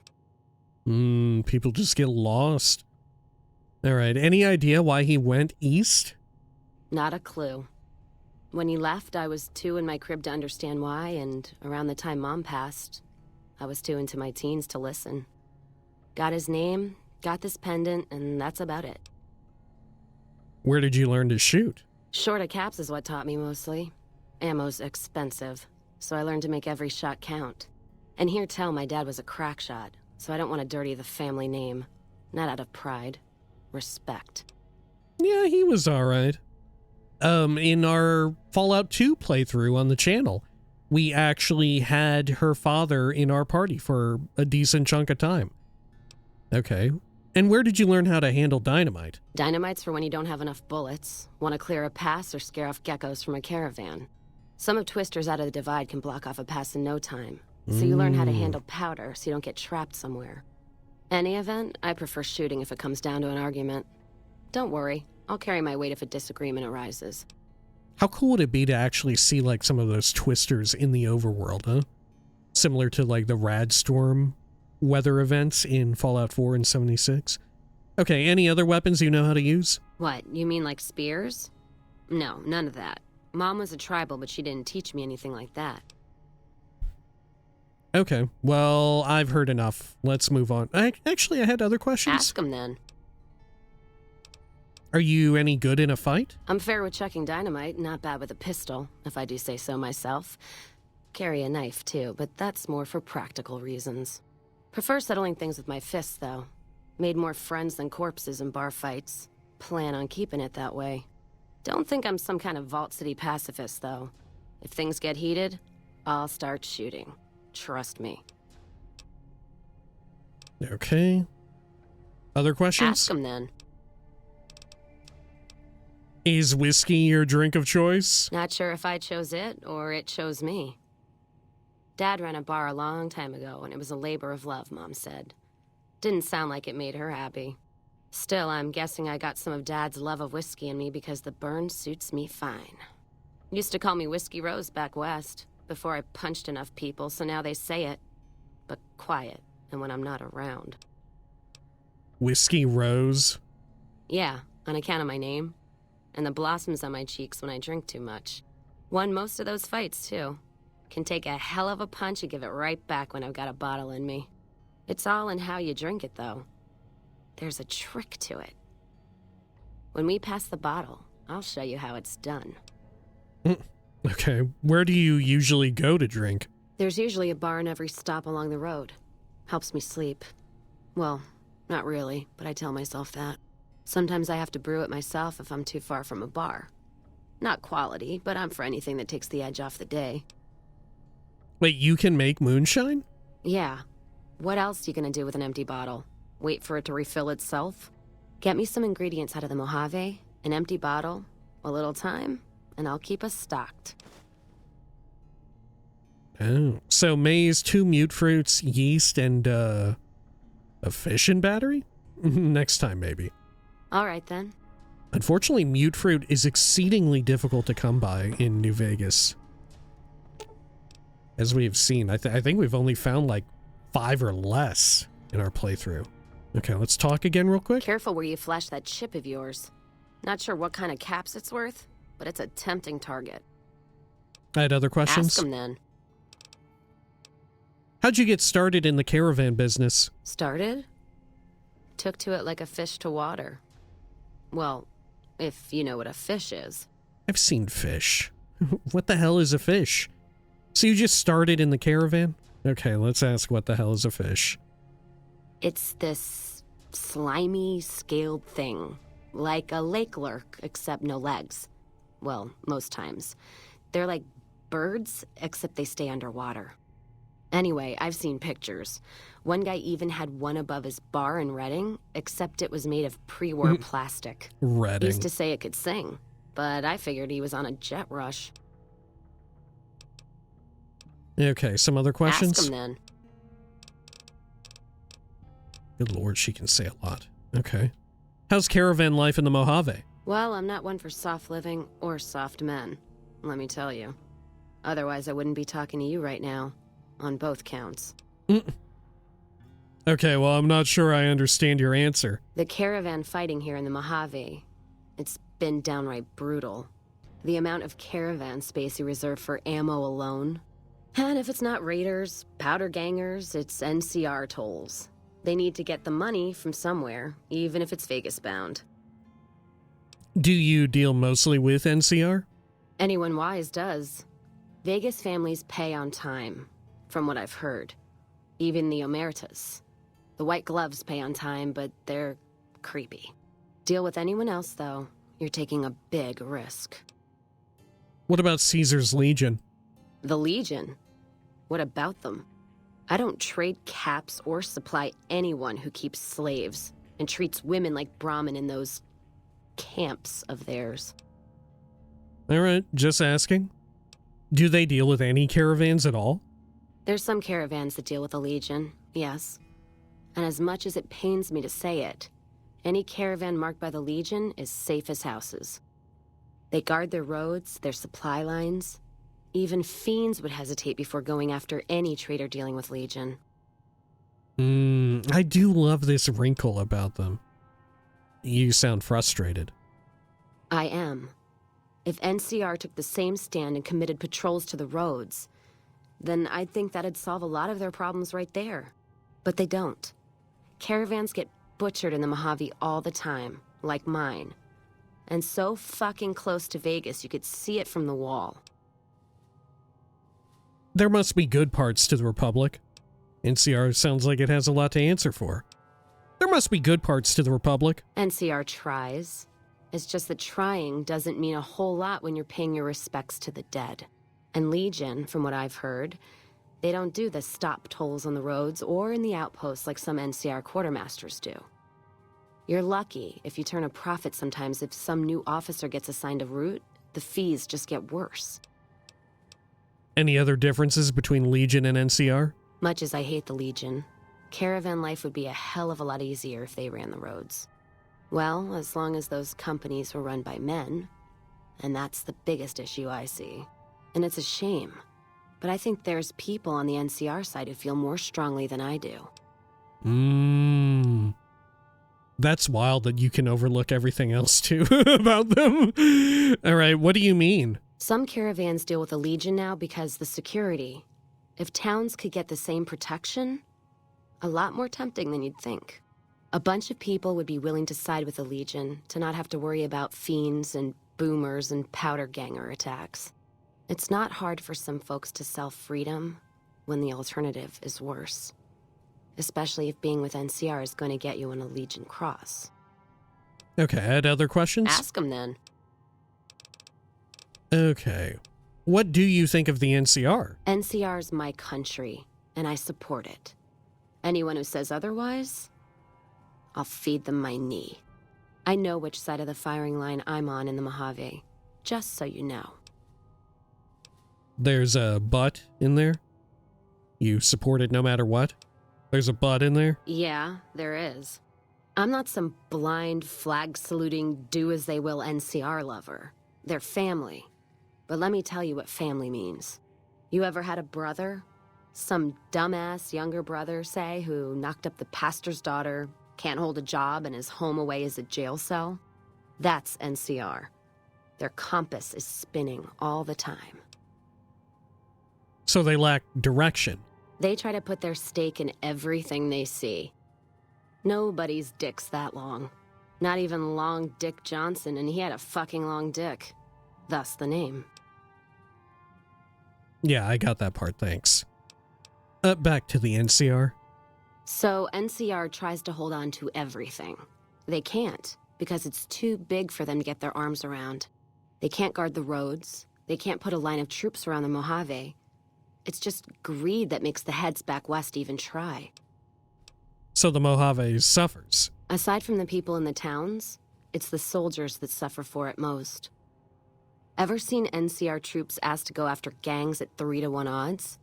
People just get lost. All right, any idea why he went east? Not a clue. When he left, I was too in my crib to understand why, and around the time Mom passed, I was too into my teens to listen. Got his name, got this pendant, and that's about it. Where did you learn to shoot? Short of caps is what taught me mostly. Ammo's expensive, so I learned to make every shot count. And hear tell my dad was a crack shot, so I don't want to dirty the family name. Not out of pride. Respect. Yeah, he was alright. In our Fallout 2 playthrough on the channel, we actually had her father in our party for a decent chunk of time. Okay. And where did you learn how to handle dynamite? Dynamite's for when you don't have enough bullets, want to clear a pass, or scare off geckos from a caravan. Some of Twister's out of the divide can block off a pass in no time, so you learn how to handle powder so you don't get trapped somewhere. Any event, I prefer shooting if it comes down to an argument. Don't worry, I'll carry my weight if a disagreement arises. How cool would it be to actually see like some of those Twisters in the overworld, huh? Similar to like the Radstorm weather events in Fallout 4 and 76. Okay, any other weapons you know how to use? What, you mean like spears? No, none of that. Mom was a tribal, but she didn't teach me anything like that. Okay, well, I've heard enough. Let's move on. I had other questions. Ask him then. Are you any good in a fight? I'm fair with chucking dynamite, not bad with a pistol, if I do say so myself. Carry a knife, too, but that's more for practical reasons. Prefer settling things with my fists, though. Made more friends than corpses in bar fights. Plan on keeping it that way. Don't think I'm some kind of Vault City pacifist, though. If things get heated, I'll start shooting. Trust me. Okay. Other questions? Ask him then. Is whiskey your drink of choice? Not sure if I chose it or it chose me. Dad ran a bar a long time ago, and it was a labor of love, Mom said. Didn't sound like it made her happy. Still, I'm guessing I got some of Dad's love of whiskey in me because the burn suits me fine. Used to call me Whiskey Rose back west, before I punched enough people, so now they say it. But quiet, and when I'm not around. Whiskey Rose? Yeah, on account of my name. And the blossoms on my cheeks when I drink too much. Won most of those fights, too. Can take a hell of a punch and give it right back when I've got a bottle in me. It's all in how you drink it, though. There's a trick to it. When we pass the bottle, I'll show you how it's done. Okay, where do you usually go to drink? There's usually a bar in every stop along the road. Helps me sleep. Well, not really, but I tell myself that. Sometimes I have to brew it myself if I'm too far from a bar. Not quality, but I'm for anything that takes the edge off the day. Wait, you can make moonshine? Yeah. What else you gonna do with an empty bottle? Wait for it to refill itself? Get me some ingredients out of the Mojave, an empty bottle, a little time, and I'll keep us stocked. Oh, so maize, 2 mute fruits, yeast, and a fission battery? Next time, maybe. All right, then. Unfortunately, mute fruit is exceedingly difficult to come by in New Vegas. As we have seen, I think we've only found like 5 or less in our playthrough. Okay, let's talk again real quick. Careful where you flash that chip of yours. Not sure what kind of caps it's worth, but it's a tempting target. I had other questions. Ask him then. How'd you get started in the caravan business? Started? Took to it like a fish to water. Well, if you know what a fish is. I've seen fish. What the hell is a fish? So you just started in the caravan? Okay, let's ask what the hell is a fish. It's this slimy, scaled thing. Like a lake lurk, except no legs. Well, most times. They're like birds, except they stay underwater. Anyway, I've seen pictures. One guy even had one above his bar in Reading, except it was made of pre-war plastic. Reading. Used to say it could sing, but I figured he was on a jet rush. Okay, some other questions? Ask him then. Good lord, she can say a lot. Okay. How's caravan life in the Mojave? Well, I'm not one for soft living or soft men, let me tell you. Otherwise, I wouldn't be talking to you right now, on both counts. Okay, well, I'm not sure I understand your answer. The caravan fighting here in the Mojave, it's been downright brutal. The amount of caravan space you reserve for ammo alone. And if it's not raiders, powder gangers, it's NCR tolls. They need to get the money from somewhere, even if it's Vegas bound. Do you deal mostly with NCR? Anyone wise does. Vegas families pay on time, from what I've heard. Even the Omertas. The white gloves pay on time, but they're creepy. Deal with anyone else, though, you're taking a big risk. What about Caesar's Legion? The Legion? What about them? I don't trade caps or supply anyone who keeps slaves and treats women like Brahmin in those camps of theirs. Alright, just asking. Do they deal with any caravans at all? There's some caravans that deal with the Legion, yes. And as much as it pains me to say it, any caravan marked by the Legion is safe as houses. They guard their roads, their supply lines. Even fiends would hesitate before going after any trader dealing with Legion. I do love this wrinkle about them. You sound frustrated. I am. If NCR took the same stand and committed patrols to the roads, then I'd think that'd solve a lot of their problems right there. But they don't. Caravans get butchered in the Mojave all the time, like mine. And so fucking close to Vegas you could see it from the wall. There must be good parts to the Republic. NCR sounds like it has a lot to answer for. There must be good parts to the Republic. NCR tries. It's just that trying doesn't mean a whole lot when you're paying your respects to the dead. And Legion, from what I've heard, they don't do the stop tolls on the roads or in the outposts like some NCR quartermasters do. You're lucky if you turn a profit sometimes. If some new officer gets assigned a route, the fees just get worse. Any other differences between Legion and NCR? Much as I hate the Legion, caravan life would be a hell of a lot easier if they ran the roads. Well, as long as those companies were run by men. And that's the biggest issue I see. And it's a shame. But I think there's people on the NCR side who feel more strongly than I do. That's wild that you can overlook everything else too about them. All right, what do you mean? Some caravans deal with the Legion now because the security. If towns could get the same protection, a lot more tempting than you'd think. A bunch of people would be willing to side with the Legion to not have to worry about fiends and boomers and powder ganger attacks. It's not hard for some folks to sell freedom when the alternative is worse. Especially if being with NCR is going to get you on a Legion cross. Okay, I had other questions? Ask them then. Okay. What do you think of the NCR? NCR's my country, and I support it. Anyone who says otherwise, I'll feed them my knee. I know which side of the firing line I'm on in the Mojave, just so you know. There's a but in there? You support it no matter what? There's a but in there? Yeah, there is. I'm not some blind, flag-saluting, do-as-they-will NCR lover. They're family. But let me tell you what family means. You ever had a brother? Some dumbass younger brother, say, who knocked up the pastor's daughter, can't hold a job, and is home away as a jail cell? That's NCR. Their compass is spinning all the time. So they lack direction. They try to put their stake in everything they see. Nobody's dick's that long. Not even Long Dick Johnson, and he had a fucking long dick. Thus the name. Yeah, I got that part, thanks. Back to the NCR. So NCR tries to hold on to everything. They can't, because it's too big for them to get their arms around. They can't guard the roads. They can't put a line of troops around the Mojave. It's just greed that makes the heads back west even try. So the Mojave suffers. Aside from the people in the towns, it's the soldiers that suffer for it most. Ever seen NCR troops asked to go after gangs at 3-to-1 odds?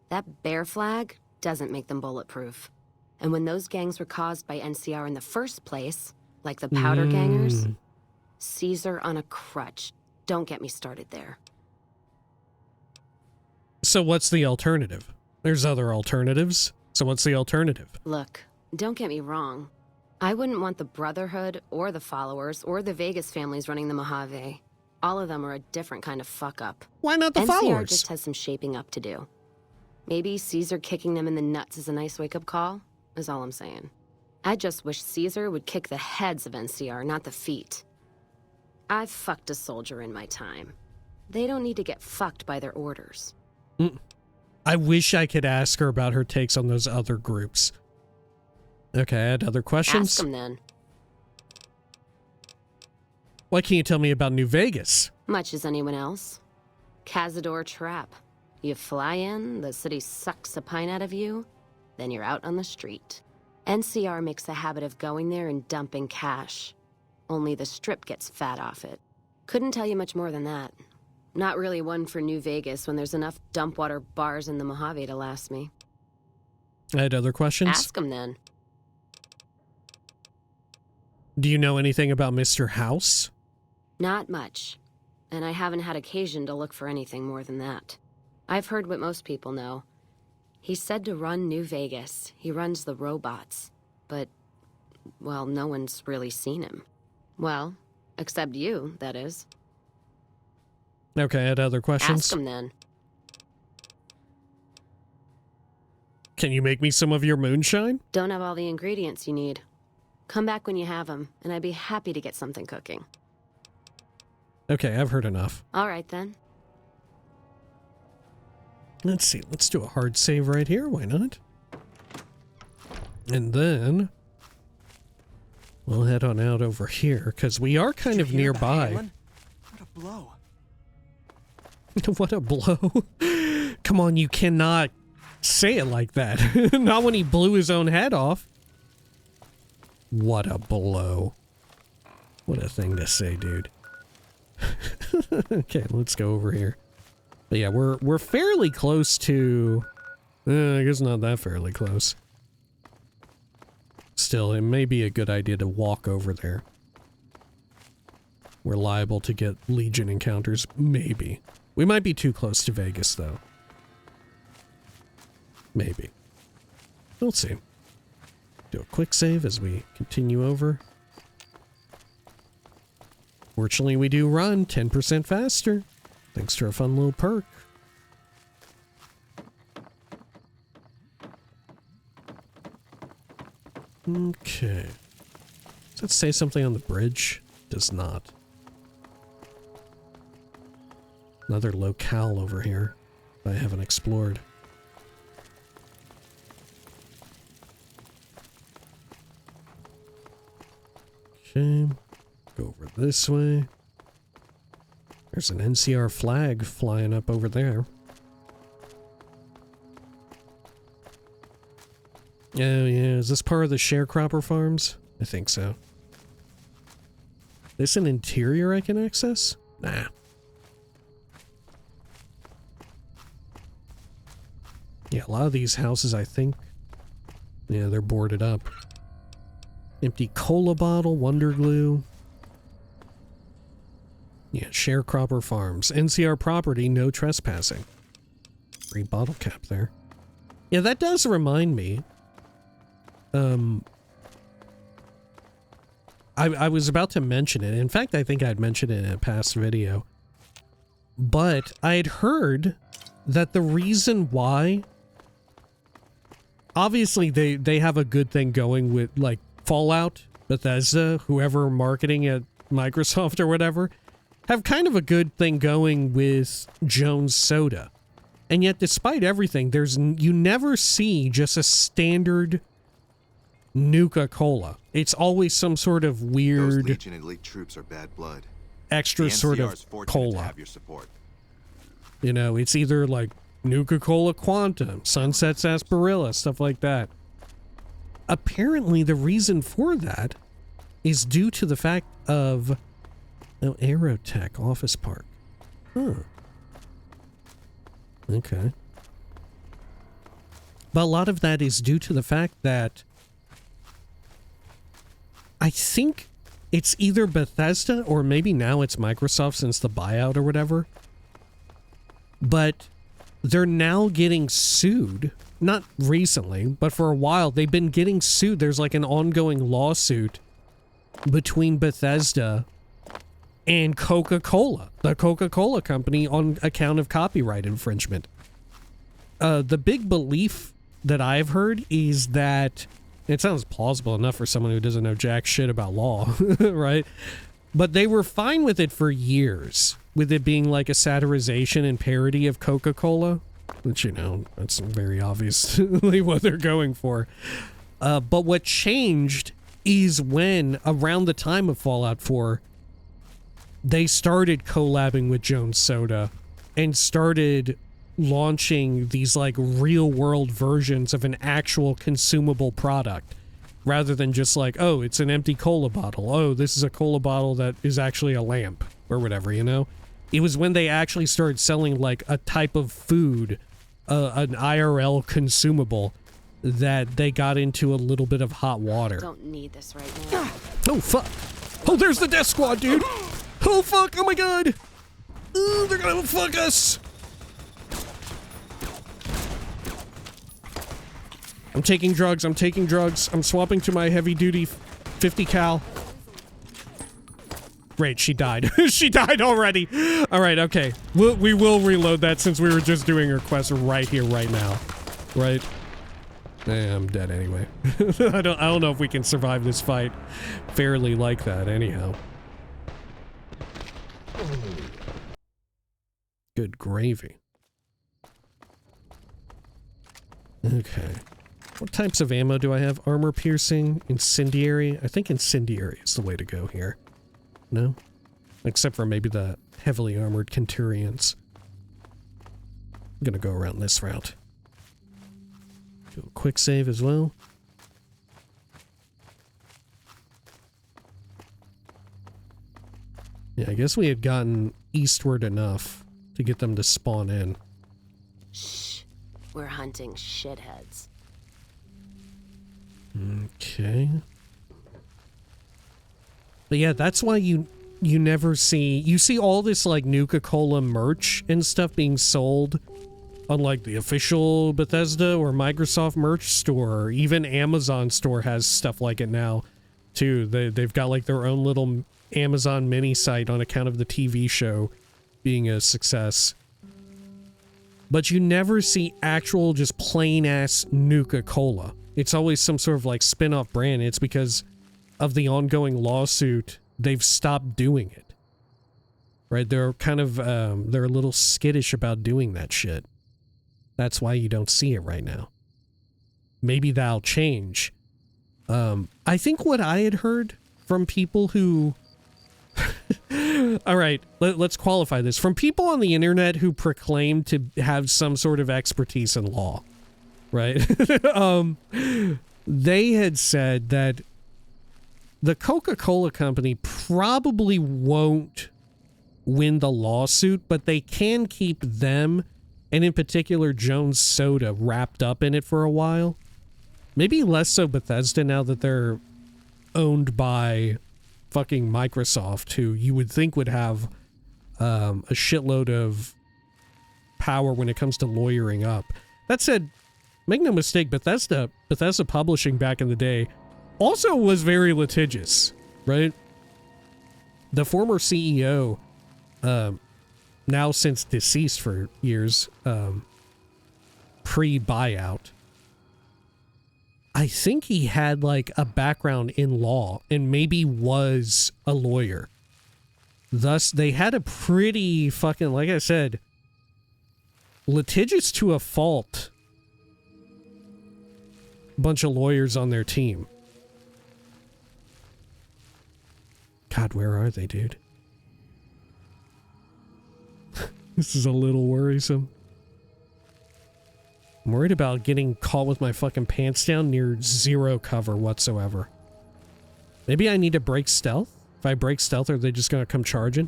That bear flag doesn't make them bulletproof. And when those gangs were caused by NCR in the first place, like the powder gangers, Caesar on a crutch. Don't get me started there. So what's the alternative? There's other alternatives. So what's the alternative? Look, don't get me wrong. I wouldn't want the Brotherhood or the Followers or the Vegas families running the Mojave. All of them are a different kind of fuck-up. Why not the NCR Followers? just has some shaping up to do. Maybe Caesar kicking them in the nuts is a nice wake-up call, is all I'm saying. I just wish Caesar would kick the heads of NCR, not the feet. I've fucked a soldier in my time. They don't need to get fucked by their orders. I wish I could ask her about her takes on those other groups. Okay, I had other questions. Ask them then. What can you tell me about New Vegas? Much as anyone else. Cazador trap. You fly in, the city sucks a pint out of you, then you're out on the street. NCR makes a habit of going there and dumping cash. Only the Strip gets fat off it. Couldn't tell you much more than that. Not really one for New Vegas when there's enough dump water bars in the Mojave to last me. I had other questions. Ask them then. Do you know anything about Mr. House? Not much. And I haven't had occasion to look for anything more than that. I've heard what most people know. He's said to run New Vegas. He runs the robots. But, well, no one's really seen him. Well, except you, that is. Okay, I had other questions. Ask him then. Can you make me some of your moonshine? Don't have all the ingredients you need. Come back when you have them, and I'd be happy to get something cooking. Okay, I've heard enough. All right, then. Let's see. Let's do a hard save right here. Why not? And then we'll head on out over here, because we are kind of nearby. What a blow. What a blow. Come on, you cannot say it like that. Not when he blew his own head off. What a blow. What a thing to say, dude. Okay, let's go over here. But yeah, we're fairly close to... I guess not that fairly close. Still, it may be a good idea to walk over there. We're liable to get Legion encounters, maybe. We might be too close to Vegas, though. Maybe. We'll see. Do a quick save as we continue over. Fortunately, we do run 10% faster, thanks to our fun little perk. Okay. Does that say something on the bridge? Does not. Another locale over here I haven't explored. Okay. Go over this way. There's an NCR flag flying up over there. Oh yeah, is this part of the sharecropper farms? I think so. This an interior I can access? Nah. Yeah, a lot of these houses I think, yeah, they're boarded up. Empty cola bottle, Wonder Glue. Yeah, Sharecropper Farms. NCR property, no trespassing. Free bottle cap there. Yeah, that does remind me. I was about to mention it. In fact, I think I'd mentioned it in a past video. But I had heard that the reason why... Obviously, they have a good thing going with, like, Fallout, Bethesda, whoever marketing at Microsoft or whatever, have kind of a good thing going with Jones Soda. And yet, despite everything, you never see just a standard Nuka-Cola. It's always some sort of weird... Those Legion elite troops are bad blood. Extra sort of cola. To have your support. You know, it's either like Nuka-Cola Quantum, Sunset Sarsaparilla, stuff like that. Apparently, the reason for that is due to the fact of... Oh, Aerotech Office Park. Huh. Okay. But a lot of that is due to the fact that I think it's either Bethesda or maybe now it's Microsoft since the buyout or whatever. But they're now getting sued. Not recently, but for a while they've been getting sued. There's like an ongoing lawsuit between Bethesda and Coca-Cola, the Coca-Cola company, on account of copyright infringement. The big belief that I've heard is that it sounds plausible enough for someone who doesn't know jack shit about law, right? But they were fine with it for years, with it being like a satirization and parody of Coca-Cola, which, you know, that's very obviously what they're going for. But what changed is when, around the time of Fallout 4, they started collabing with Jones Soda and started launching these like real world versions of an actual consumable product rather than just like, oh, it's an empty cola bottle. Oh, this is a cola bottle that is actually a lamp or whatever, you know? It was when they actually started selling like a type of food, an IRL consumable, that they got into a little bit of hot water. Don't need this right now. Oh, fuck. Oh, there's the death squad, dude. Oh, fuck. Oh, my God. Ooh, they're gonna fuck us. I'm taking drugs. I'm taking drugs. I'm swapping to my heavy-duty 50 cal. Great, she died. She died already. All right, okay. We will reload that since we were just doing her quest right here, right now. Right? I'm dead anyway. I don't know if we can survive this fight fairly like that anyhow. Good gravy. Okay. What types of ammo do I have? Armor piercing, incendiary. I think incendiary is the way to go here. No? Except for maybe the heavily armored Centurions. I'm gonna go around this route. Do a quick save as well. Yeah, I guess we had gotten eastward enough to get them to spawn in. Shh. We're hunting shitheads. Okay. But yeah, that's why you never see... You see all this, like, Nuka-Cola merch and stuff being sold on, like, the official Bethesda or Microsoft merch store. Or even Amazon store has stuff like it now, too. They've got, like, their own little Amazon mini site on account of the TV show being a success. But you never see actual, just plain-ass Nuka-Cola. It's always some sort of, like, spin-off brand. It's because of the ongoing lawsuit, they've stopped doing it. Right? They're kind of, they're a little skittish about doing that shit. That's why you don't see it right now. Maybe that'll change. I think what I had heard from people who... All right, let's qualify this. From people on the internet who proclaim to have some sort of expertise in law, right? They had said that the Coca-Cola company probably won't win the lawsuit, but they can keep them, and in particular Jones Soda, wrapped up in it for a while. Maybe less so Bethesda now that they're owned by fucking Microsoft, who you would think would have a shitload of power when it comes to lawyering up. That said, make no mistake, Bethesda Publishing back in the day also was very litigious, right? The former CEO, now since deceased for years, pre-buyout, I think he had like a background in law and maybe was a lawyer. Thus, they had a pretty fucking, like I said, litigious to a fault bunch of lawyers on their team. God, where are they, dude? This is a little worrisome. I'm worried about getting caught with my fucking pants down near zero cover whatsoever. Maybe I need to break stealth? If I break stealth, are they just gonna come charging?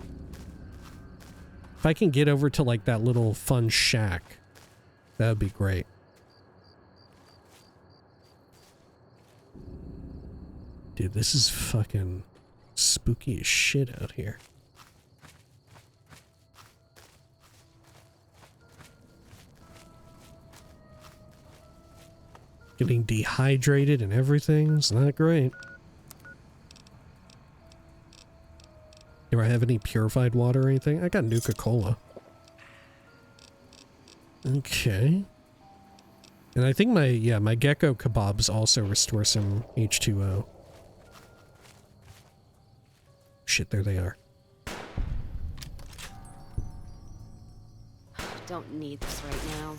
If I can get over to like that little fun shack, that would be great. Dude, this is fucking spooky as shit out here. Getting dehydrated and everything. It's not great. Do I have any purified water or anything? I got Nuka-Cola. Okay. And I think my gecko kebabs also restore some H2O. Shit, there they are. Don't need this right now.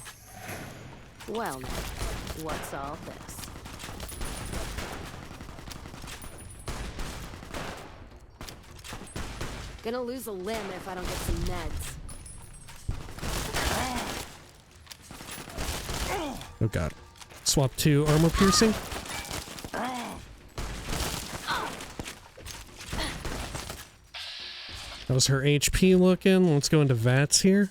Well, now, what's all this? Gonna lose a limb if I don't get some meds. Oh god. Swap to armor piercing. How's her HP looking? Let's go into VATS here.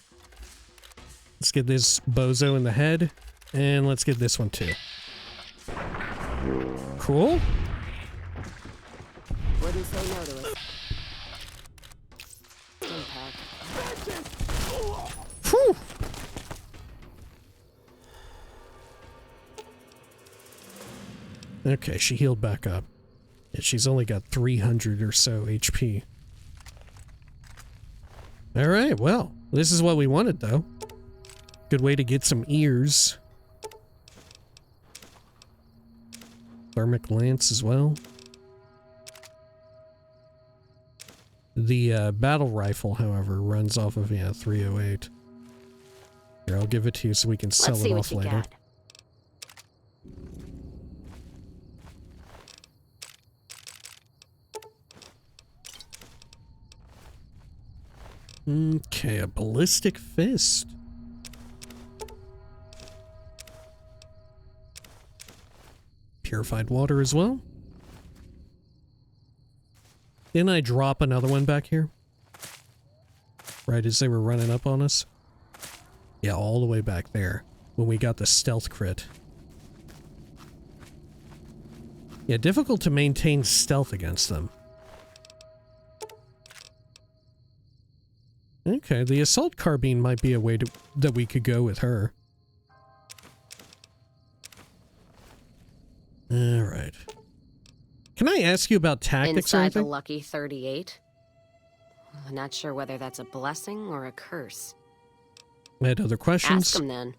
Let's get this bozo in the head. And let's get this one too. Cool. Wouldn't say no to it. Impact. Whew. Okay, she healed back up. And she's only got 300 or so HP. Alright, well, this is what we wanted though. Good way to get some ears. Thermic lance as well. The battle rifle, however, runs off of 308. Here, I'll give it to you so we can sell it off later. Okay, a ballistic fist. Purified water as well. Didn't I drop another one back here? Right as they were running up on us? Yeah, all the way back there. When we got the stealth crit. Yeah, difficult to maintain stealth against them. Okay, the assault carbine might be a way that we could go with her. Alright. Can I ask you about tactics or Inside anything? the lucky 38? I'm not sure whether that's a blessing or a curse. I had other questions. Ask him then.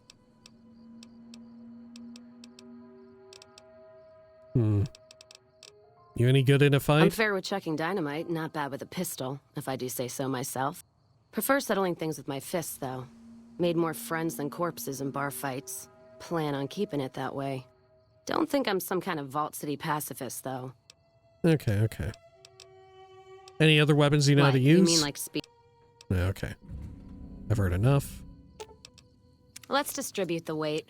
You any good in a fight? I'm fair with checking dynamite, not bad with a pistol, if I do say so myself. Prefer settling things with my fists, though. Made more friends than corpses in bar fights. Plan on keeping it that way. Don't think I'm some kind of Vault City pacifist, though. Okay, okay. Any other weapons you know how to use? You mean like speed? Okay. I've heard enough. Let's distribute the weight.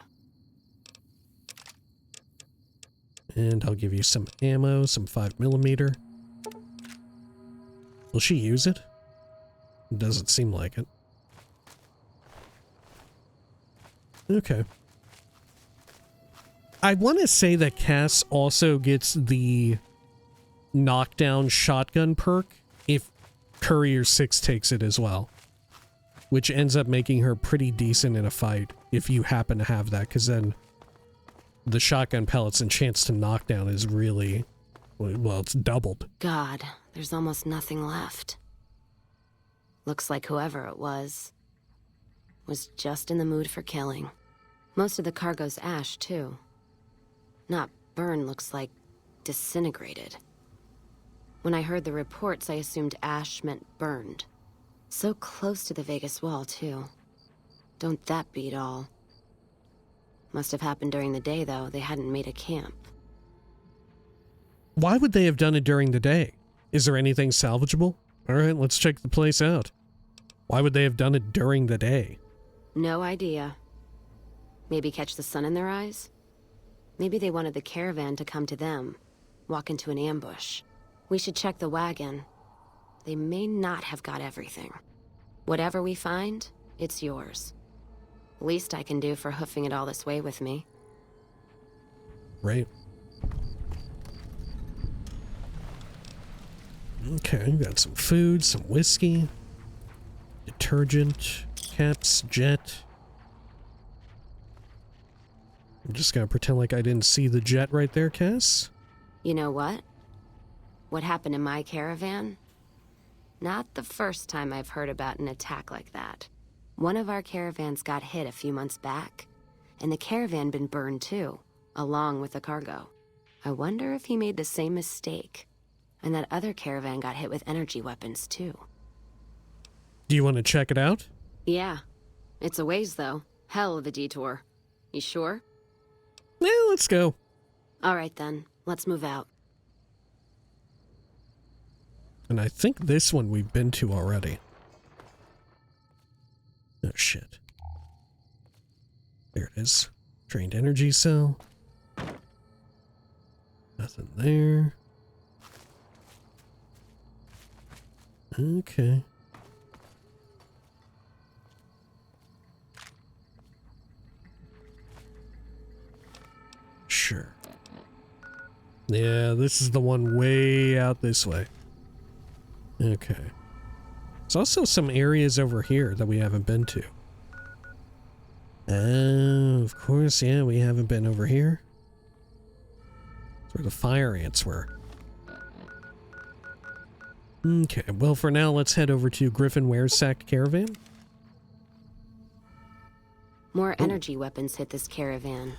And I'll give you some ammo, some 5mm. Will she use it? It doesn't seem like it. Okay. I want to say that Cass also gets the knockdown shotgun perk if Courier 6 takes it as well, which ends up making her pretty decent in a fight if you happen to have that, because then the shotgun pellets and chance to knockdown is really, well, it's doubled. God, there's almost nothing left. Looks like whoever it was just in the mood for killing. Most of the cargo's ash, too. Not burned, looks like disintegrated. When I heard the reports, I assumed ash meant burned. So close to the Vegas wall, too. Don't that beat all? Must have happened during the day, though. They hadn't made a camp. Why would they have done it during the day? Is there anything salvageable? All right, let's check the place out. Why would they have done it during the day? No idea. Maybe catch the sun in their eyes? Maybe they wanted the caravan to come to them, walk into an ambush. We should check the wagon. They may not have got everything. Whatever we find, it's yours. Least I can do for hoofing it all this way with me. Right. Okay, got some food, some whiskey, detergent, caps, jet. I'm just gonna pretend like I didn't see the jet right there, Cass. You know what? What happened in my caravan? Not the first time I've heard about an attack like that. One of our caravans got hit a few months back, and the caravan been burned too, along with the cargo. I wonder if he made the same mistake, and that other caravan got hit with energy weapons too. Do you want to check it out? Yeah. It's a ways, though. Hell of a detour. You sure? Yeah, let's go. All right, then. Let's move out. And I think this one we've been to already. Oh, shit. There it is. Drained energy cell. Nothing there. Okay. Sure. Yeah, this is the one way out this way. Okay. There's also some areas over here that we haven't been to. Oh, of course, yeah, we haven't been over here. That's where the fire ants were. Okay, well, for now, let's head over to Griffin Waresack Caravan. More energy weapons hit this caravan.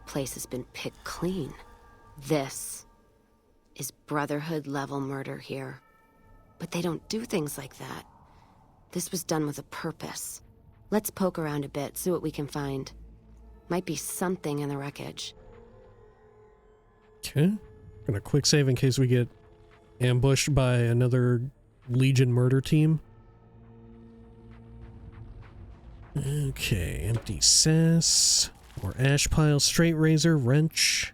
Place has been picked clean. This is Brotherhood-level murder here. But they don't do things like that. This was done with a purpose. Let's poke around a bit, see what we can find. Might be something in the wreckage. Okay. Gonna quick save in case we get ambushed by another Legion murder team. Okay, empty sass. More ash pile, straight razor, wrench.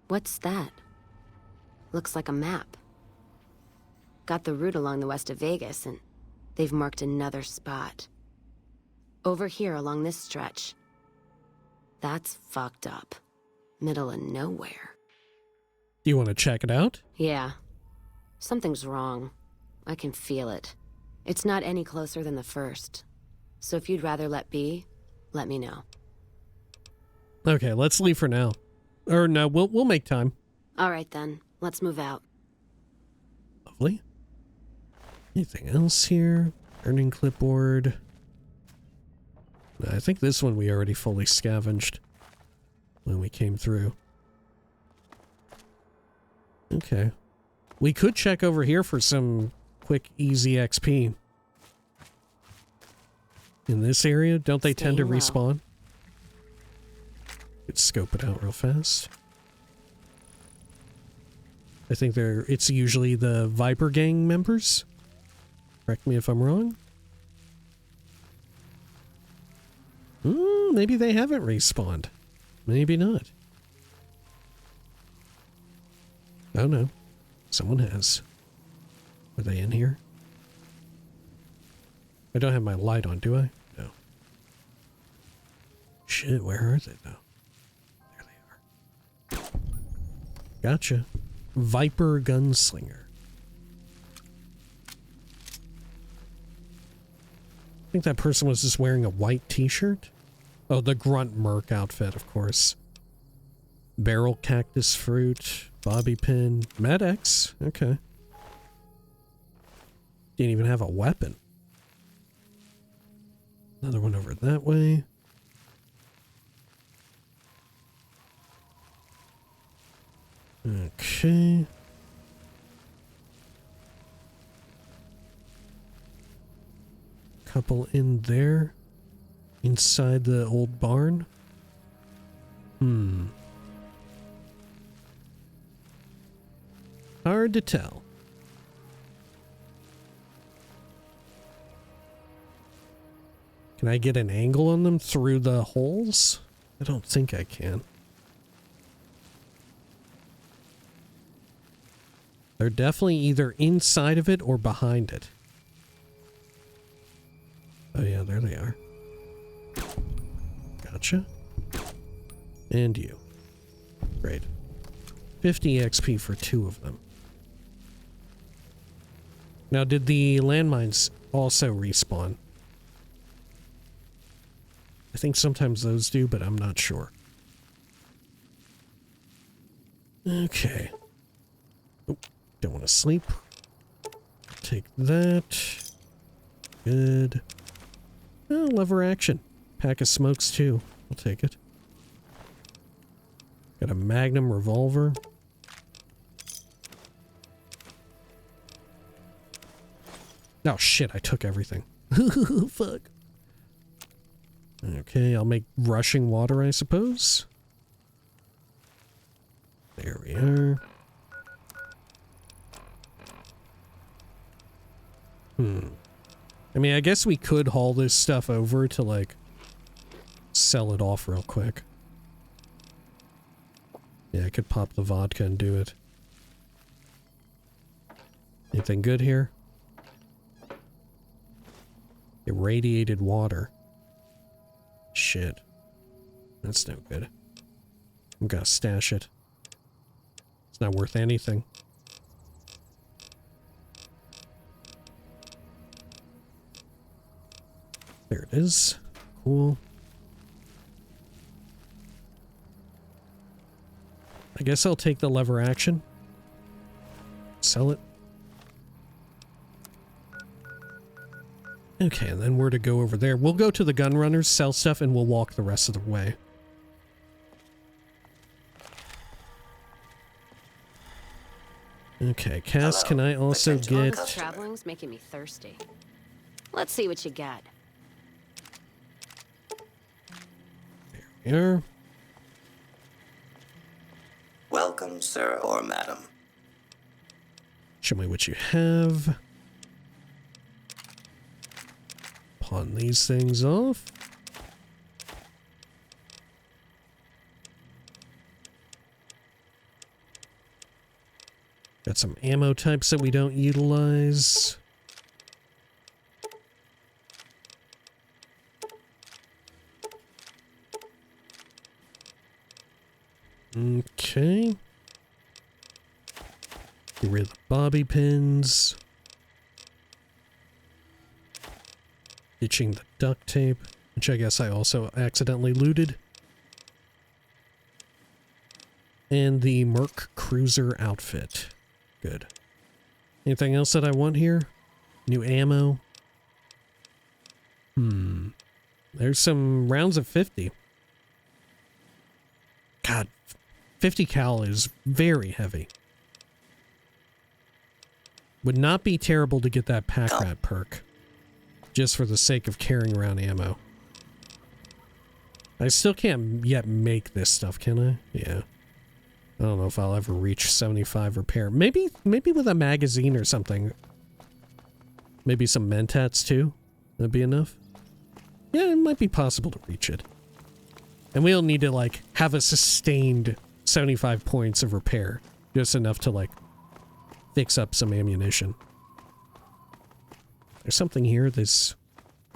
What's that? Looks like a map. Got the route along the west of Vegas, and they've marked another spot. Over here along this stretch. That's fucked up. Middle of nowhere. Do you want to check it out? Yeah. Something's wrong. I can feel it. It's not any closer than the first. So if you'd rather let be, let me know. Okay, let's leave for now. Or no, we'll make time. All right then. Let's move out. Lovely. Anything else here? Earning clipboard. I think this one we already fully scavenged when we came through. Okay. We could check over here for some quick, easy XP. In this area, don't they tend to respawn? Let's scope it out real fast. I think it's usually the Viper Gang members. Correct me if I'm wrong. Maybe they haven't respawned. Maybe not. Oh no. Someone has. Are they in here? I don't have my light on, do I? No. Shit, where are they though? There they are. Gotcha. Viper Gunslinger. I think that person was just wearing a white t-shirt. Oh, the Grunt Merc outfit, of course. Barrel Cactus Fruit. Bobby Pin. Med-X. Okay. Didn't even have a weapon. Another one over that way. Okay. Couple in there. Inside the old barn. Hard to tell. Can I get an angle on them through the holes? I don't think I can. They're definitely either inside of it or behind it. Oh yeah, there they are. Gotcha. And you. Great. 50 XP for 2 of them. Now, did the landmines also respawn? I think sometimes those do, but I'm not sure. Okay. Oh, don't want to sleep. Take that. Good. Oh, lever action. Pack of smokes too. I'll take it. Got a Magnum revolver. Oh shit, I took everything. Fuck. Okay, I'll make rushing water, I suppose. There we are. I mean, I guess we could haul this stuff over to, like, sell it off real quick. Yeah, I could pop the vodka and do it. Anything good here? Irradiated water. Shit. That's no good. I'm gonna stash it. It's not worth anything. There it is. Cool. I guess I'll take the lever action. Sell it. Okay, and then we're to go over there. We'll go to the gun runners, sell stuff, and we'll walk the rest of the way. Okay, Cass, can I also get... Traveling's making me thirsty. Let's see what you got. Here. Welcome, sir or madam. Show me what you have. Pawn these things off. Got some ammo types that we don't utilize. Okay. Get rid of the bobby pins. Ditching the duct tape, which I guess I also accidentally looted. And the Merc Cruiser outfit. Good. Anything else that I want here? New ammo. There's some rounds of 50. God, 50 cal is very heavy. Would not be terrible to get that pack rat perk. Just for the sake of carrying around ammo. I still can't yet make this stuff, can I? Yeah. I don't know if I'll ever reach 75 repair. Maybe with a magazine or something. Maybe some mentats too. That'd be enough. Yeah, it might be possible to reach it. And we'll need to, like, have a sustained 75 points of repair. Just enough to, like, fix up some ammunition. There's something here, this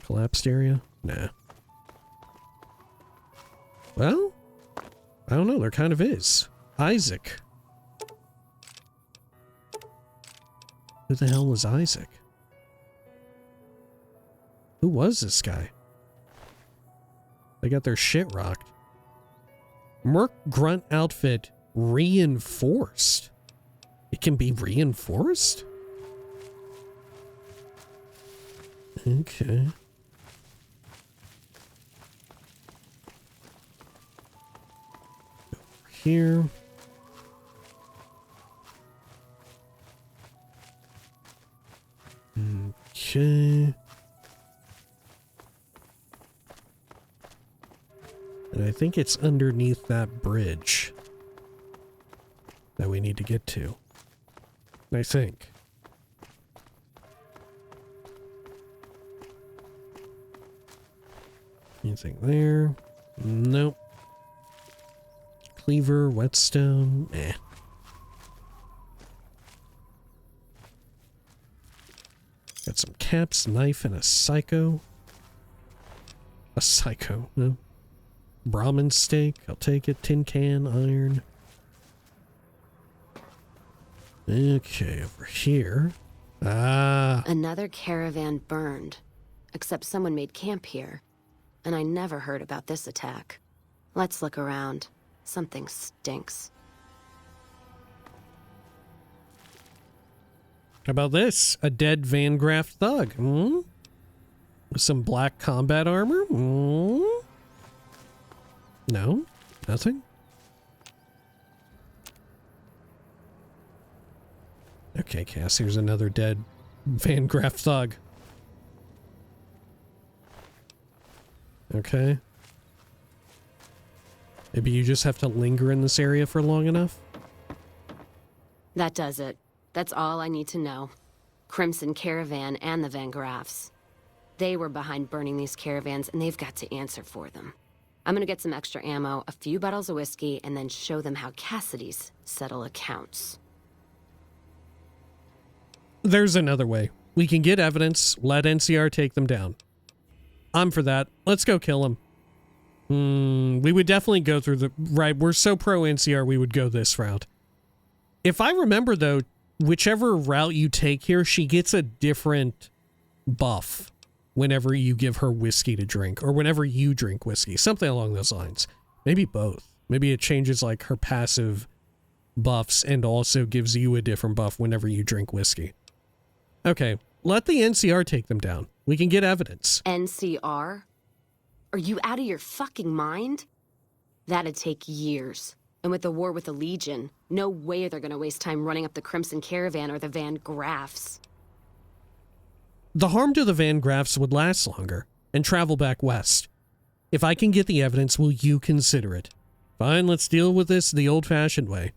collapsed area? Nah. Well, I don't know, there kind of is. Isaac. Who the hell was Isaac? Who was this guy? They got their shit rocked. Merc Grunt outfit reinforced. It can be reinforced? Okay. Over here. Okay. And I think it's underneath that bridge that we need to get to. I think. Anything there? Nope. Cleaver, whetstone, eh. Got some caps, knife, and a psycho. A psycho, no. Brahmin steak, I'll take it. Tin can, iron. Okay, over here. Ah. Another caravan burned. Except someone made camp here. And I never heard about this attack. Let's look around. Something stinks. How about this? A dead Van Graff thug. Hmm? With some black combat armor? Hmm? No? Nothing? Okay, Cass, here's another dead Van Graff thug. Okay. Maybe you just have to linger in this area for long enough? That does it. That's all I need to know. Crimson Caravan and the Van Graffs. They were behind burning these caravans, and they've got to answer for them. I'm gonna get some extra ammo, a few bottles of whiskey, and then show them how Cassidy's settle accounts. There's another way. We can get evidence, let NCR take them down. I'm for that. Let's go kill him. We would definitely go through the... Right, we're so pro NCR, we would go this route. If I remember, though, whichever route you take here, she gets a different buff whenever you give her whiskey to drink, or whenever you drink whiskey. Something along those lines. Maybe both. Maybe it changes, like, her passive buffs and also gives you a different buff whenever you drink whiskey. Okay, let the NCR take them down. We can get evidence. NCR? Are you out of your fucking mind? That'd take years. And with the war with the Legion, no way they're gonna waste time running up the Crimson Caravan or the Van Graffs. The harm to the Van Graffs would last longer and travel back west. If I can get the evidence, will you consider it? Fine, let's deal with this the old-fashioned way.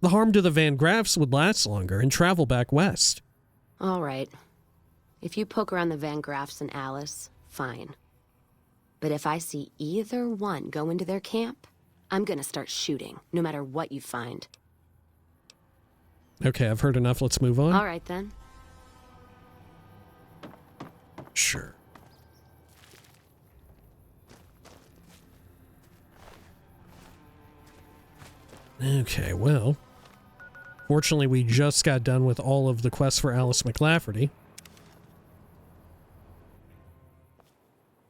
The harm to the Van Graffs would last longer and travel back west. All right. If you poke around the Van Graffs and Alice, fine. But if I see either one go into their camp, I'm gonna start shooting, no matter what you find. Okay, I've heard enough. Let's move on. All right, then. Sure. Okay, well. Fortunately, we just got done with all of the quests for Alice McLafferty.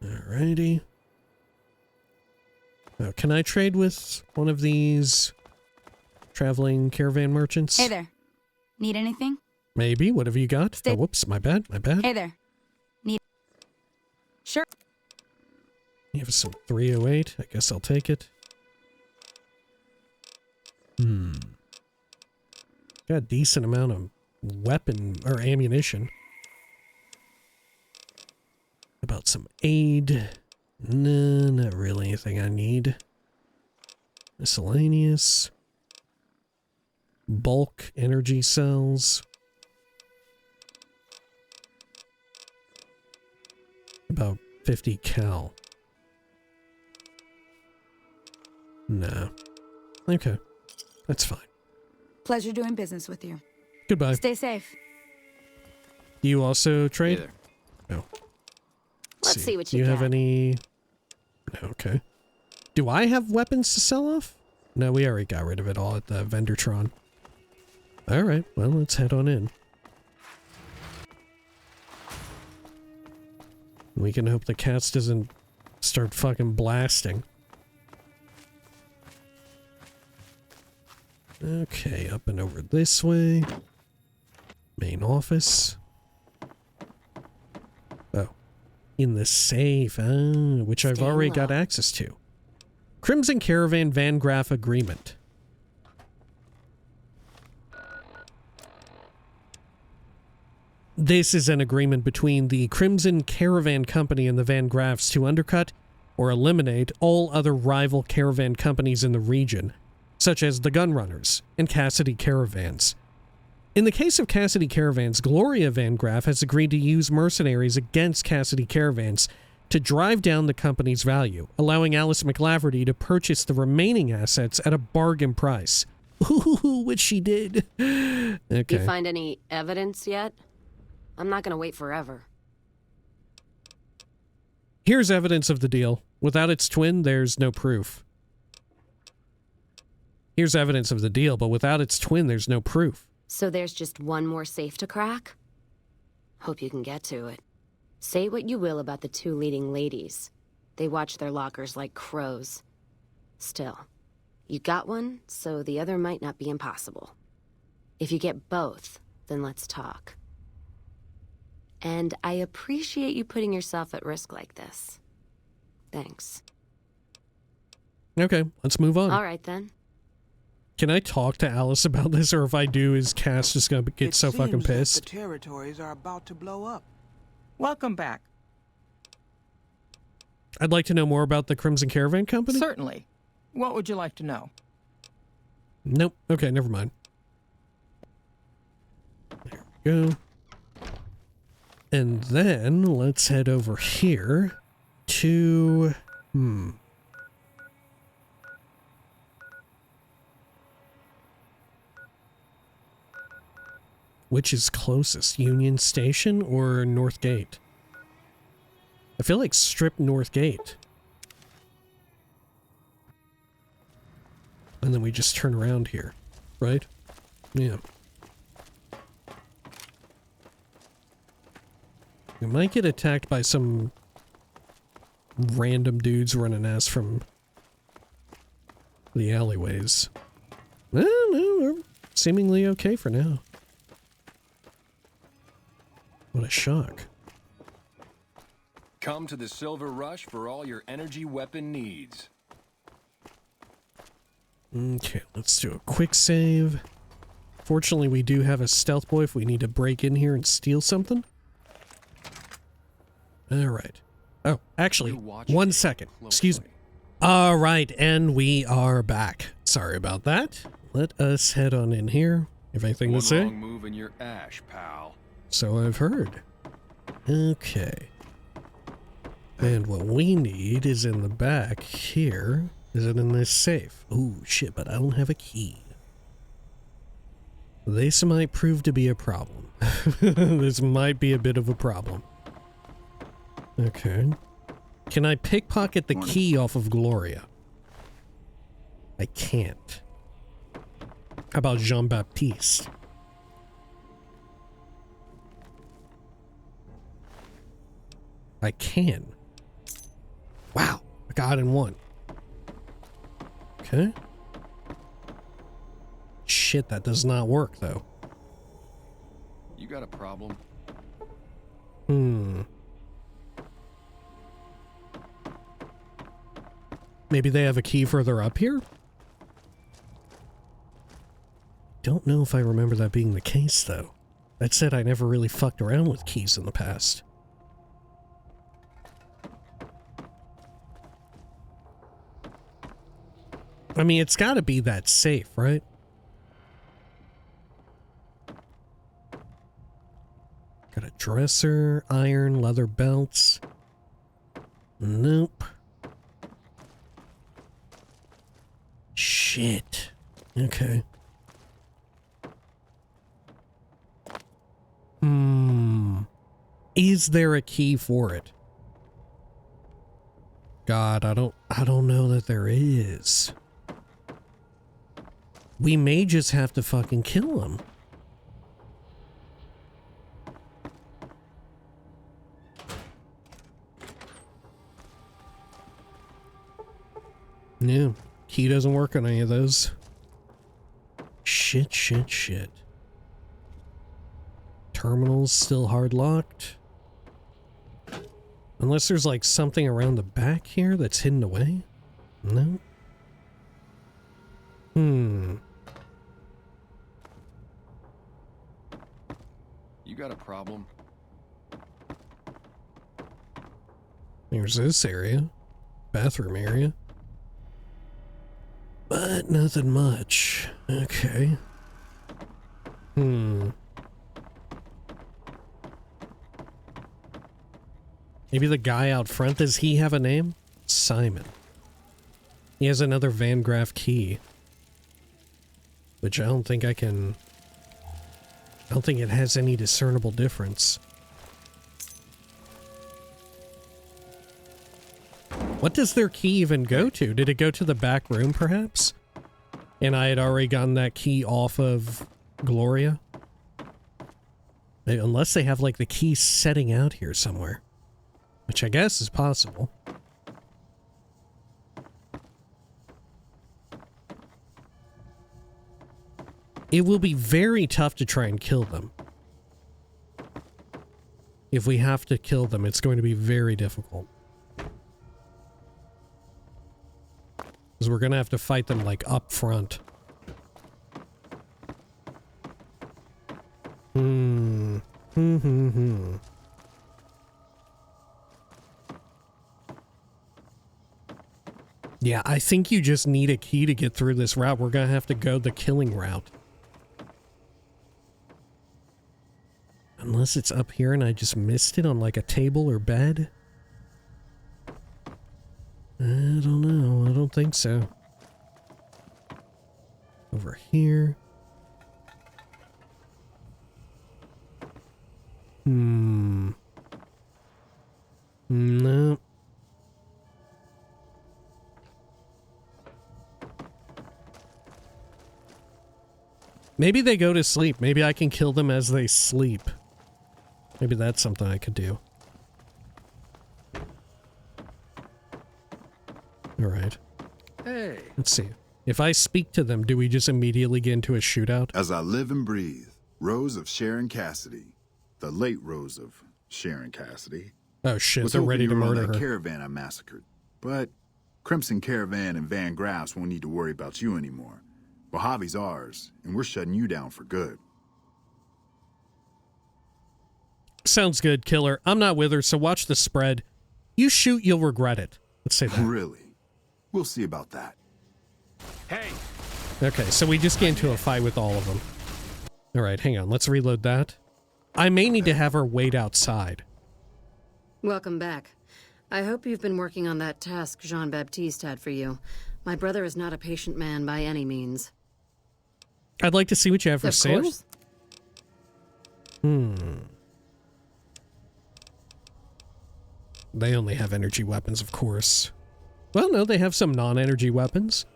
Alrighty. Now, can I trade with one of these traveling caravan merchants? Hey there. Need anything? Maybe. What have you got? Oh, whoops. My bad. My bad. Hey there. Need... Sure. You have some 308. I guess I'll take it. Got a decent amount of weapon or ammunition. About some aid. No, not really anything I need. Miscellaneous. Bulk energy cells. About 50 cal. No. Okay. That's fine. Pleasure doing business with you. Goodbye. Stay safe. Do you also trade? Hey there. No. Let's see what Do you you got. have any... No, okay. Do I have weapons to sell off? No, we already got rid of it all at the Vendortron. Alright, well, let's head on in. We can hope the cats doesn't start fucking blasting. Okay, up and over this way. Main office. Oh. In the safe, which I've already got access to. Crimson Caravan Van Graff Agreement. This is an agreement between the Crimson Caravan Company and the Van Graffs to undercut or eliminate all other rival caravan companies in the region, such as the Gunrunners and Cassidy Caravans. In the case of Cassidy Caravans, Gloria Van Graff has agreed to use mercenaries against Cassidy Caravans to drive down the company's value, allowing Alice McLafferty to purchase the remaining assets at a bargain price. Ooh, which she did. Okay. You find any evidence yet? I'm not gonna wait forever. Here's evidence of the deal. Without its twin, there's no proof. Here's evidence of the deal, but without its twin, there's no proof. So there's just one more safe to crack? Hope you can get to it. Say what you will about the two leading ladies. They watch their lockers like crows. Still, you got one, so the other might not be impossible. If you get both, then let's talk. And I appreciate you putting yourself at risk like this. Thanks. Okay, let's move on. All right, then. Can I talk to Alice about this, or if I do, is Cass just gonna get so fucking pissed? The territories are about to blow up. Welcome back. I'd like to know more about the Crimson Caravan Company. Certainly. What would you like to know? Nope. Okay, never mind. There we go. And then let's head over here to... Which is closest, Union Station or North Gate? I feel like Strip North Gate. And then we just turn around here, right? Yeah. We might get attacked by some random dudes running ass from the alleyways. No, we're seemingly okay for now. What a shock. Come to the Silver Rush for all your energy weapon needs. Okay, let's do a quick save. Fortunately, we do have a stealth boy if we need to break in here and steal something. Alright. Oh, actually, 1 second. Excuse me. Alright, and we are back. Sorry about that. Let us head on in here. If anything to say? One wrong move in your ash, pal. So I've heard. Okay. And what we need is in the back here. Is it in this safe? Ooh, shit, but I don't have a key. This might prove to be a problem. This might be a bit of a problem. Okay. Can I pickpocket the key off of Gloria? I can't. How about Jean-Baptiste? I can. Wow, I got in one. Okay. Shit, that does not work, though. You got a problem? Maybe they have a key further up here? Don't know if I remember that being the case, though. That said, I never really fucked around with keys in the past. I mean, it's gotta be that safe, right? Got a dresser, iron, leather belts. Nope. Shit. Okay. Is there a key for it? God, I don't know that there is. We may just have to fucking kill him. Yeah, key doesn't work on any of those. Shit. Terminal's still hard locked. Unless there's like something around the back here that's hidden away? No? You got a problem? There's this area. Bathroom area. But nothing much. Okay. Maybe the guy out front, does he have a name? Simon. He has another Van Graff key. Which I don't think I can... I don't think it has any discernible difference. What does their key even go to? Did it go to the back room, perhaps? And I had already gotten that key off of Gloria? Unless they have, like, the key setting out here somewhere. Which I guess is possible. It will be very tough to try and kill them. If we have to kill them, it's going to be very difficult. Because we're going to have to fight them, like, up front. Yeah, I think you just need a key to get through this route. We're going to have to go the killing route. Unless it's up here and I just missed it on like a table or bed. I don't know. I don't think so. Over here. No. Maybe they go to sleep. Maybe I can kill them as they sleep. Maybe that's something I could do. Alright. Hey. Let's see. If I speak to them, do we just immediately get into a shootout? As I live and breathe, Rose of Sharon Cassidy. The late Rose of Sharon Cassidy. Oh shit, was they're ready to hoping you were on murder that her. caravan I massacred. But Crimson Caravan and Van Graffs won't need to worry about you anymore. Mojave's ours, and we're shutting you down for good. Sounds good, killer. I'm not with her, so watch the spread. You shoot, you'll regret it. Let's say that. Really? We'll see about that. Hey! Okay, so we just get into a fight with all of them. Alright, hang on. Let's reload that. I may need to have her wait outside. Welcome back. I hope you've been working on that task Jean-Baptiste had for you. My brother is not a patient man by any means. I'd like to see what you have for sale. Course. They only have energy weapons, of course. Well, no, they have some non-energy weapons.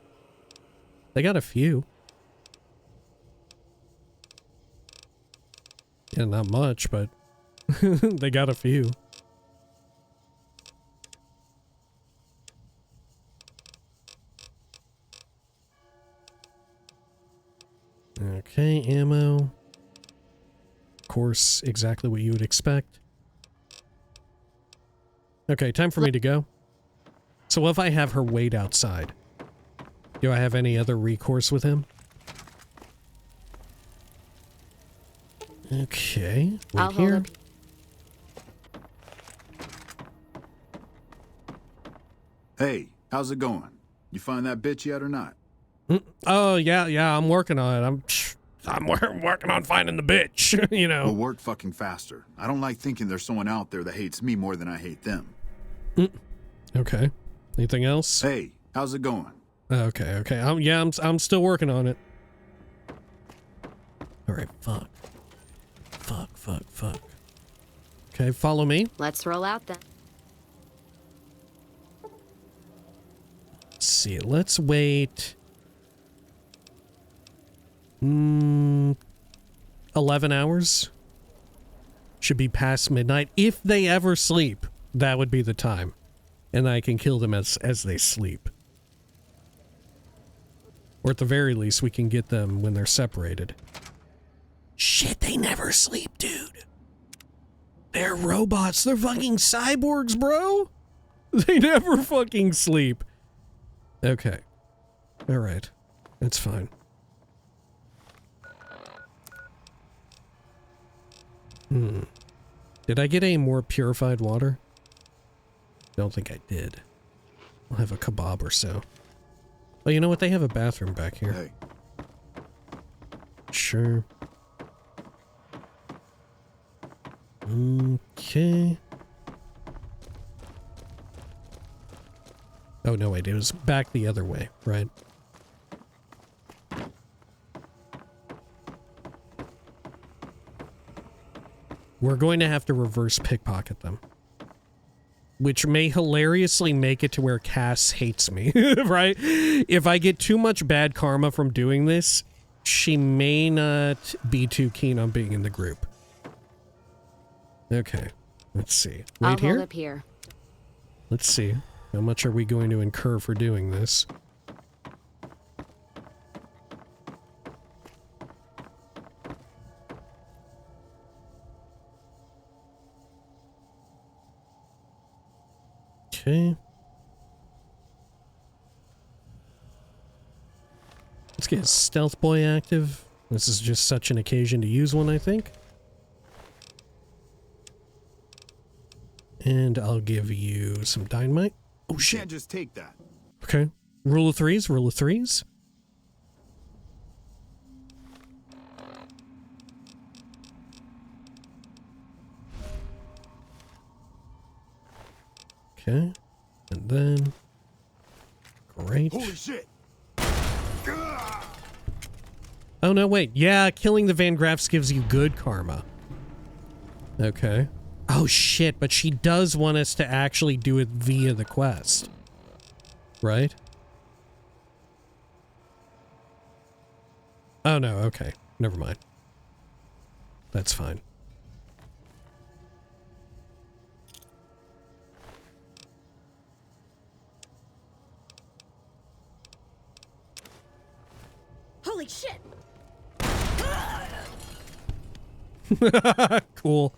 They got a few. Yeah, not much, but they got a few. Okay, ammo. Of course, exactly what you would expect. Okay, time for me to go. So what if I have her wait outside? Do I have any other recourse with him? Okay, wait here. Hey, how's it going? You find that bitch yet or not? Oh, yeah, I'm working on it. I'm working on finding the bitch, you know. We'll work fucking faster. I don't like thinking there's someone out there that hates me more than I hate them. Okay. Anything else? Hey, how's it going? Okay. I'm still working on it. All right, fuck. Okay, follow me. Let's roll out then. Let's see. Let's wait. 11 hours. Should be past midnight. If they ever sleep, that would be the time. And I can kill them as they sleep. Or at the very least, we can get them when they're separated. Shit, they never sleep, dude. They're robots. They're fucking cyborgs, bro. They never fucking sleep. Okay. All right. That's fine. Did I get any more purified water? Don't think I did. I'll have a kebab or so. Oh, you know what? They have a bathroom back here. Hey. Sure. Okay. Oh, no, wait. It was back the other way, right? We're going to have to reverse pickpocket them. Which may hilariously make it to where Cass hates me, right? If I get too much bad karma from doing this, she may not be too keen on being in the group. Okay, let's see. Right I'll here? hold up here. Let's see. How much are we going to incur for doing this? Okay. Let's get Stealth Boy active. This is just such an occasion to use one, I think. And I'll give you some dynamite. Oh shit. You can't just take that. Okay. Rule of threes, rule of threes. Okay. And then... Great. Holy shit! Oh, no, wait. Yeah, killing the Van Graffs gives you good karma. Okay. Oh, shit, but she does want us to actually do it via the quest. Right? Oh, no, okay. Never mind. That's fine. Holy shit! Cool.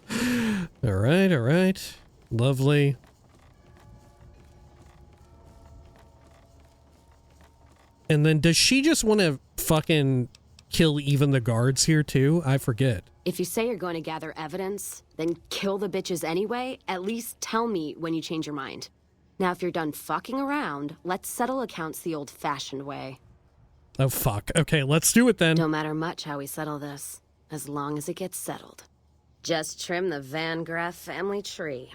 All right, all right. Lovely. And then does she just want to fucking kill even the guards here too? I forget. If you say you're going to gather evidence, then kill the bitches anyway, at least tell me when you change your mind. Now, if you're done fucking around, let's settle accounts the old-fashioned way. Oh, fuck. Okay, let's do it then. Don't matter much how we settle this, as long as it gets settled. Just trim the Van Graff family tree.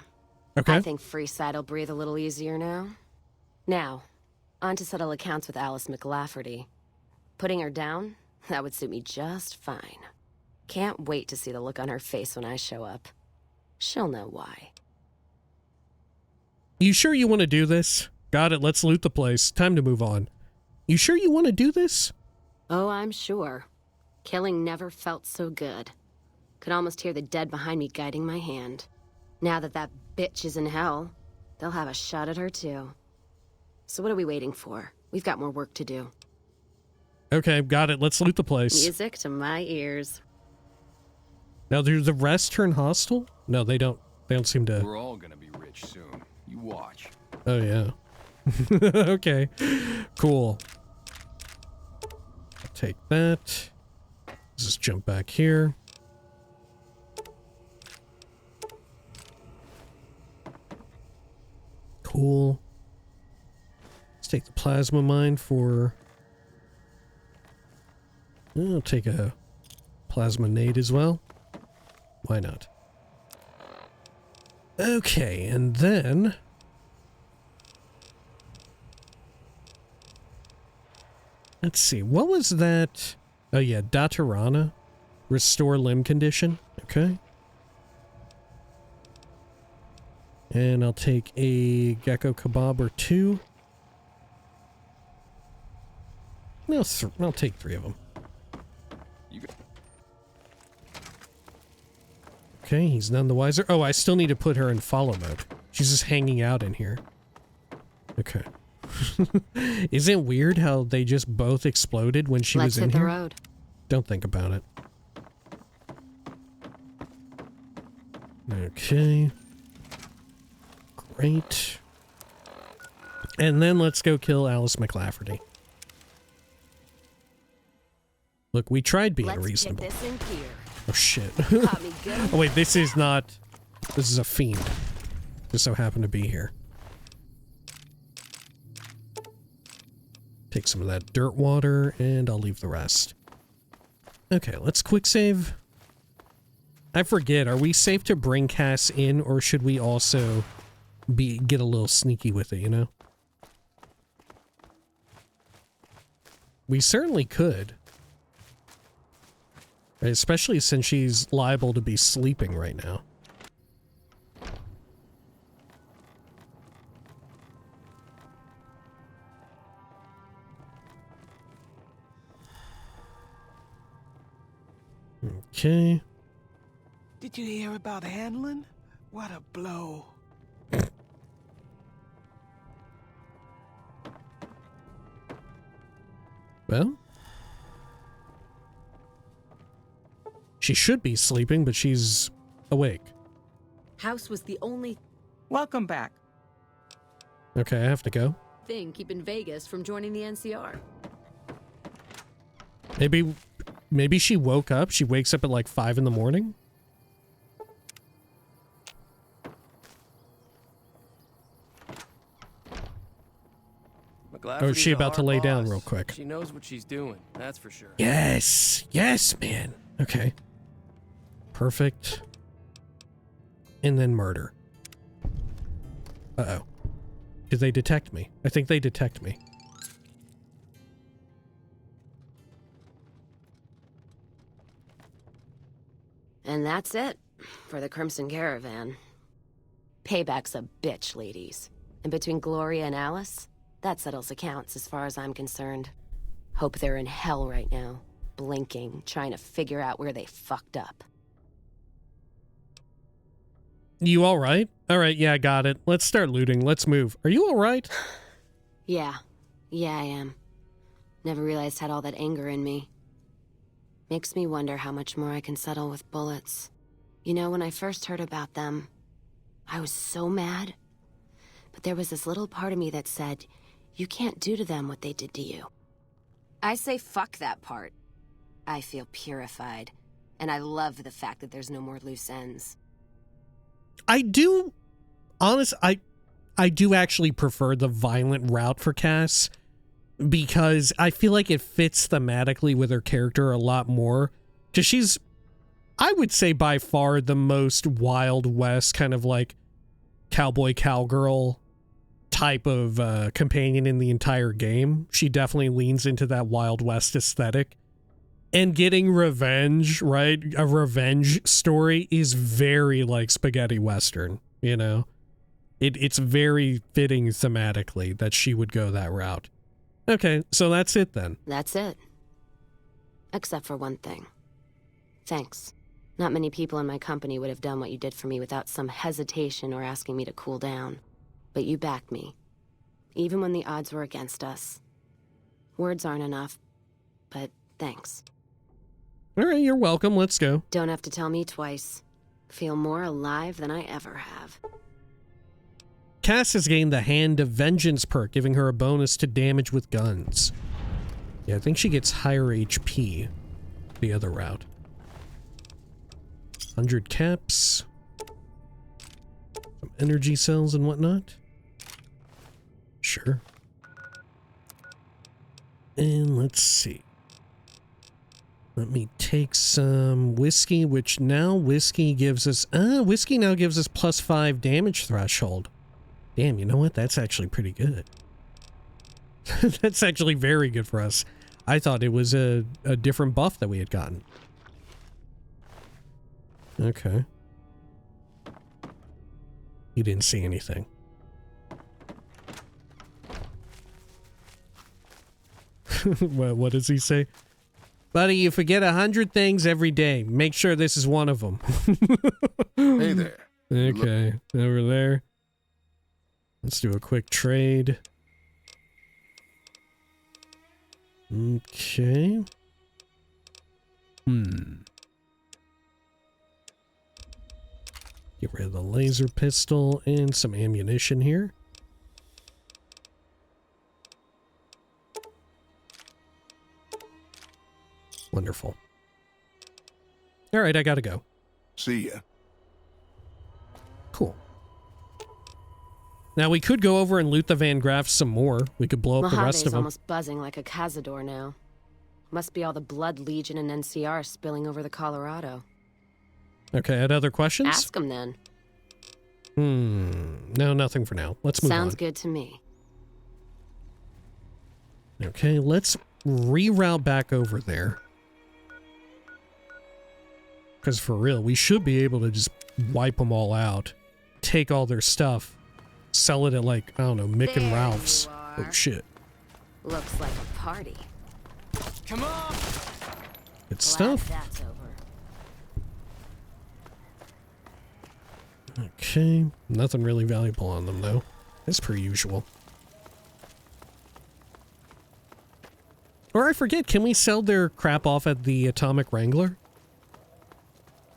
Okay. I think Freeside will breathe a little easier now. Now, on to settle accounts with Alice McLafferty. Putting her down? That would suit me just fine. Can't wait to see the look on her face when I show up. She'll know why. You sure you want to do this? Got it, let's loot the place. Time to move on. You sure you want to do this? Oh, I'm sure. Killing never felt so good. Could almost hear the dead behind me guiding my hand. Now that that bitch is in hell, they'll have a shot at her too. So what are we waiting for? We've got more work to do. Okay, got it. Let's loot the place. Music to my ears. Now, do the rest turn hostile? No, they don't. They don't seem to. We're all gonna be rich soon. You watch. Oh, yeah. Okay. Cool. I'll take that. Let's just jump back here. Cool. Let's take the plasma mine for... I'll take a plasma nade as well. Why not? Okay, and then... Let's see, what was that? Oh yeah, Datarana. Restore limb condition. Okay. And I'll take a gecko kebab or two. No, I'll take 3 of them. Okay, he's none the wiser. Oh, I still need to put her in follow mode. She's just hanging out in here. Okay. Isn't it weird how they just both exploded when she was in here? Let's hit the road. Don't think about it. Okay. Great. And then let's go kill Alice McLafferty. Look, we tried being reasonable. Get this in gear. Oh shit. Caught me good. Oh wait, this is not... This is a fiend. Just so happened to be here. Take some of that dirt water, and I'll leave the rest. Okay, let's quick save. I forget, are we safe to bring Cass in, or should we also get a little sneaky with it, you know? We certainly could. Especially since she's liable to be sleeping right now. Okay. Did you hear about Handlin? What a blow. Well, she should be sleeping, but she's awake. House was the only Welcome back. Okay, I have to go. thing keeping Vegas from joining the NCR. Maybe she woke up. She wakes up at like 5 in the morning. Oh, is she about to lay down real quick? She knows what she's doing, that's for sure. Yes. Yes, man. Okay. Perfect. And then murder. Uh-oh. Did they detect me? I think they detect me. And that's it for the Crimson Caravan. Payback's a bitch, ladies. And between Gloria and Alice, that settles accounts as far as I'm concerned. Hope they're in hell right now, blinking, trying to figure out where they fucked up. You all right? All right, yeah, got it. Let's start looting. Let's move. Are you all right? Yeah. Yeah, I am. Never realized I had all that anger in me. Makes me wonder how much more I can settle with bullets. You know, when I first heard about them, I was so mad. But there was this little part of me that said, you can't do to them what they did to you. I say fuck that part. I feel purified. And I love the fact that there's no more loose ends. I do actually prefer the violent route for Cass, because I feel like it fits thematically with her character a lot more. Because she's, I would say, by far the most Wild West kind of like cowboy cowgirl type of companion in the entire game. She definitely leans into that Wild West aesthetic. And getting revenge, right? A revenge story is very like spaghetti western, you know? It's very fitting thematically that she would go that route. Okay, so that's it then. That's it. Except for one thing. Thanks. Not many people in my company would have done what you did for me without some hesitation or asking me to cool down. But you backed me. Even when the odds were against us. Words aren't enough, but thanks. All right, you're welcome. Let's go. Don't have to tell me twice. Feel more alive than I ever have. Cass has gained the Hand of Vengeance perk, giving her a bonus to damage with guns. Yeah, I think she gets higher HP the other route. 100 caps. Some energy cells and whatnot. Sure. And let's see. Let me take some whiskey, which now whiskey gives us... whiskey now gives us +5 damage threshold. Damn, you know what? That's actually pretty good. That's actually very good for us. I thought it was a different buff that we had gotten. Okay. He didn't see anything. What does he say? Buddy, you forget 100 things every day. Make sure this is one of them. Hey there. Okay, over there. Let's do a quick trade. Okay. Get rid of the laser pistol and some ammunition here. Wonderful. All right, I gotta go. See ya. Cool. Now we could go over and loot the Van Graffs some more. We could blow up the rest of them. Almost buzzing like a cazador now. Must be all the Blood Legion and NCR spilling over the Colorado. Okay, had other questions? Ask them then. No, nothing for now. Let's move on. Sounds good to me. Okay, let's reroute back over there. Because for real, we should be able to just wipe them all out. Take all their stuff. Sell it at, like, I don't know, Mick and Ralph's. Oh, shit. Looks like a party. Come on! Good stuff. That's over. Okay, nothing really valuable on them, though. As per usual. Or I forget, can we sell their crap off at the Atomic Wrangler?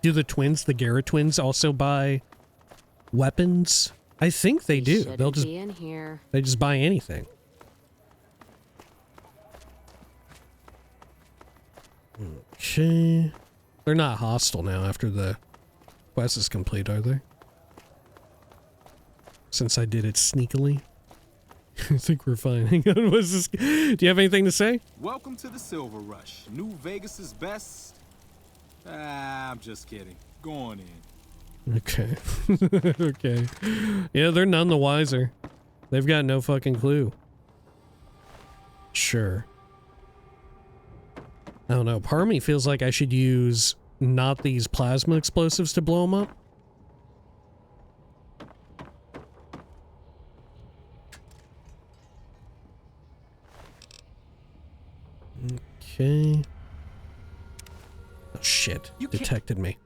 Do the twins, the Garrett twins, also buy weapons? I think they do. They'll just be in here. They just buy anything. Okay. They're not hostile now after the quest is complete, are they? Since I did it sneakily. I think we're fine. Hang on, what's this? Do you have anything to say? Welcome to the Silver Rush. New Vegas's best. I'm just kidding. Go on in. Okay. Okay. Yeah, they're none the wiser. They've got no fucking clue. Sure. I don't know. Part of me feels like I should use not these plasma explosives to blow them up. Okay. Oh shit. Detected me.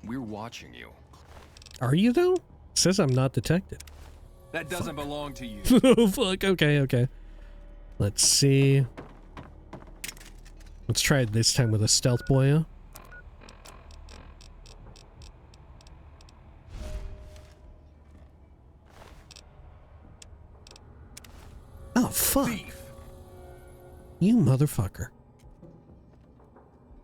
We're watching you. Are you though? It says I'm not detected. That doesn't belong to you. Oh fuck. Okay, okay. Let's see. Let's try it this time with a stealth boya. Oh fuck. Thief. You motherfucker.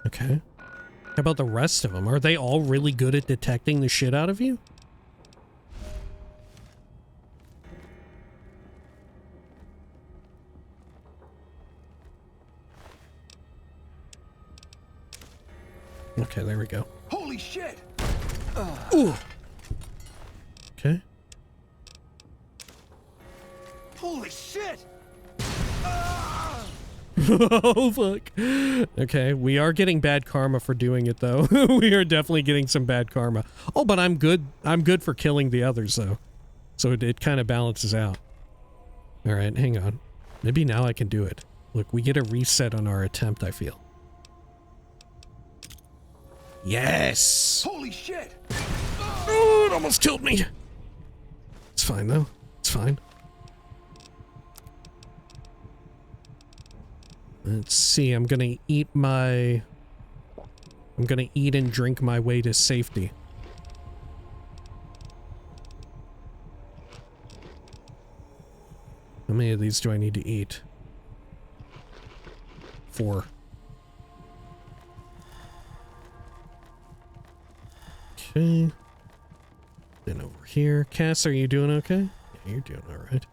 Okay. How about the rest of them? Are they all really good at detecting the shit out of you? Okay, there we go. Holy shit! Ooh. Okay. Holy shit! Oh, fuck. Okay, we are getting bad karma for doing it, though. We are definitely getting some bad karma. Oh, but I'm good. I'm good for killing the others, though. So it kind of balances out. All right, hang on. Maybe now I can do it. Look, we get a reset on our attempt, I feel. Yes! Holy shit! Oh, it almost killed me. It's fine, though. It's fine. Let's see, I'm gonna eat and drink my way to safety. How many of these do I need to eat? 4. Okay. Then over here. Cass, are you doing okay? Yeah, you're doing alright.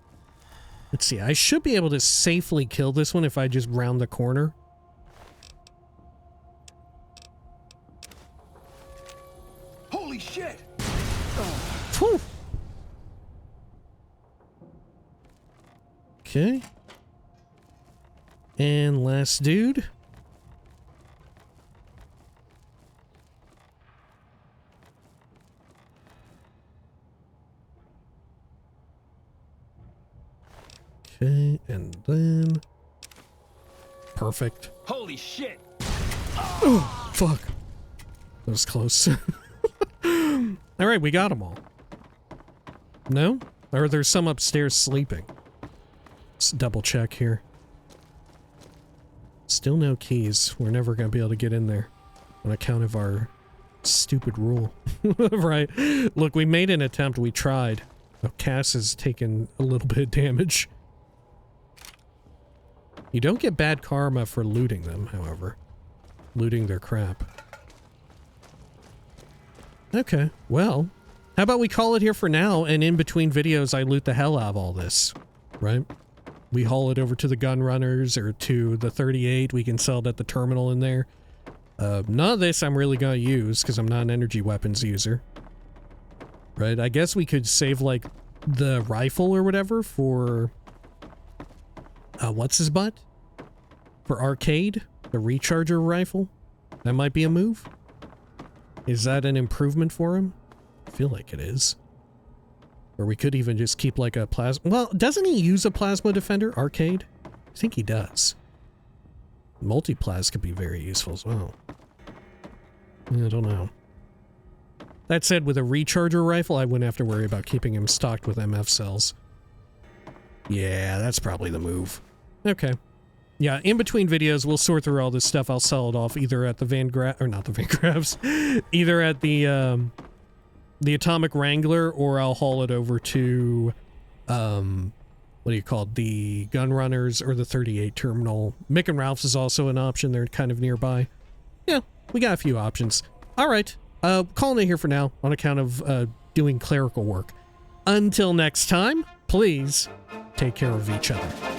Let's see, I should be able to safely kill this one if I just round the corner. Holy shit! Whew. Okay. And last dude. Okay, and then... Perfect. Holy shit! Oh, fuck. That was close. Alright, we got them all. No? Or there's some upstairs sleeping. Let's double check here. Still no keys. We're never going to be able to get in there on account of our stupid rule. Right. Look, we made an attempt. We tried. Oh, Cass has taken a little bit of damage. You don't get bad karma for looting them, however. Looting their crap. Okay, well, how about we call it here for now, and in between videos I loot the hell out of all this, right? We haul it over to the gun runners or to the 38, we can sell it at the terminal in there. None of this I'm really gonna use, because I'm not an energy weapons user. Right, I guess we could save, like, the rifle or whatever for... what's his butt? For arcade? The recharger rifle? That might be a move? Is that an improvement for him? I feel like it is. Or we could even just keep like a plasma... Well, doesn't he use a plasma defender, arcade? I think he does. Multi-plas could be very useful as well. I don't know. That said, with a recharger rifle, I wouldn't have to worry about keeping him stocked with MF cells. Yeah, that's probably the move. Okay. Yeah, in between videos, we'll sort through all this stuff. I'll sell it off either at the either at the Atomic Wrangler, or I'll haul it over to, what do you call it, the Gun Runners or the 38 terminal. Mick and Ralph's is also an option. They're kind of nearby. Yeah, we got a few options. All right, calling it here for now on account of doing clerical work. Until next time, please take care of each other.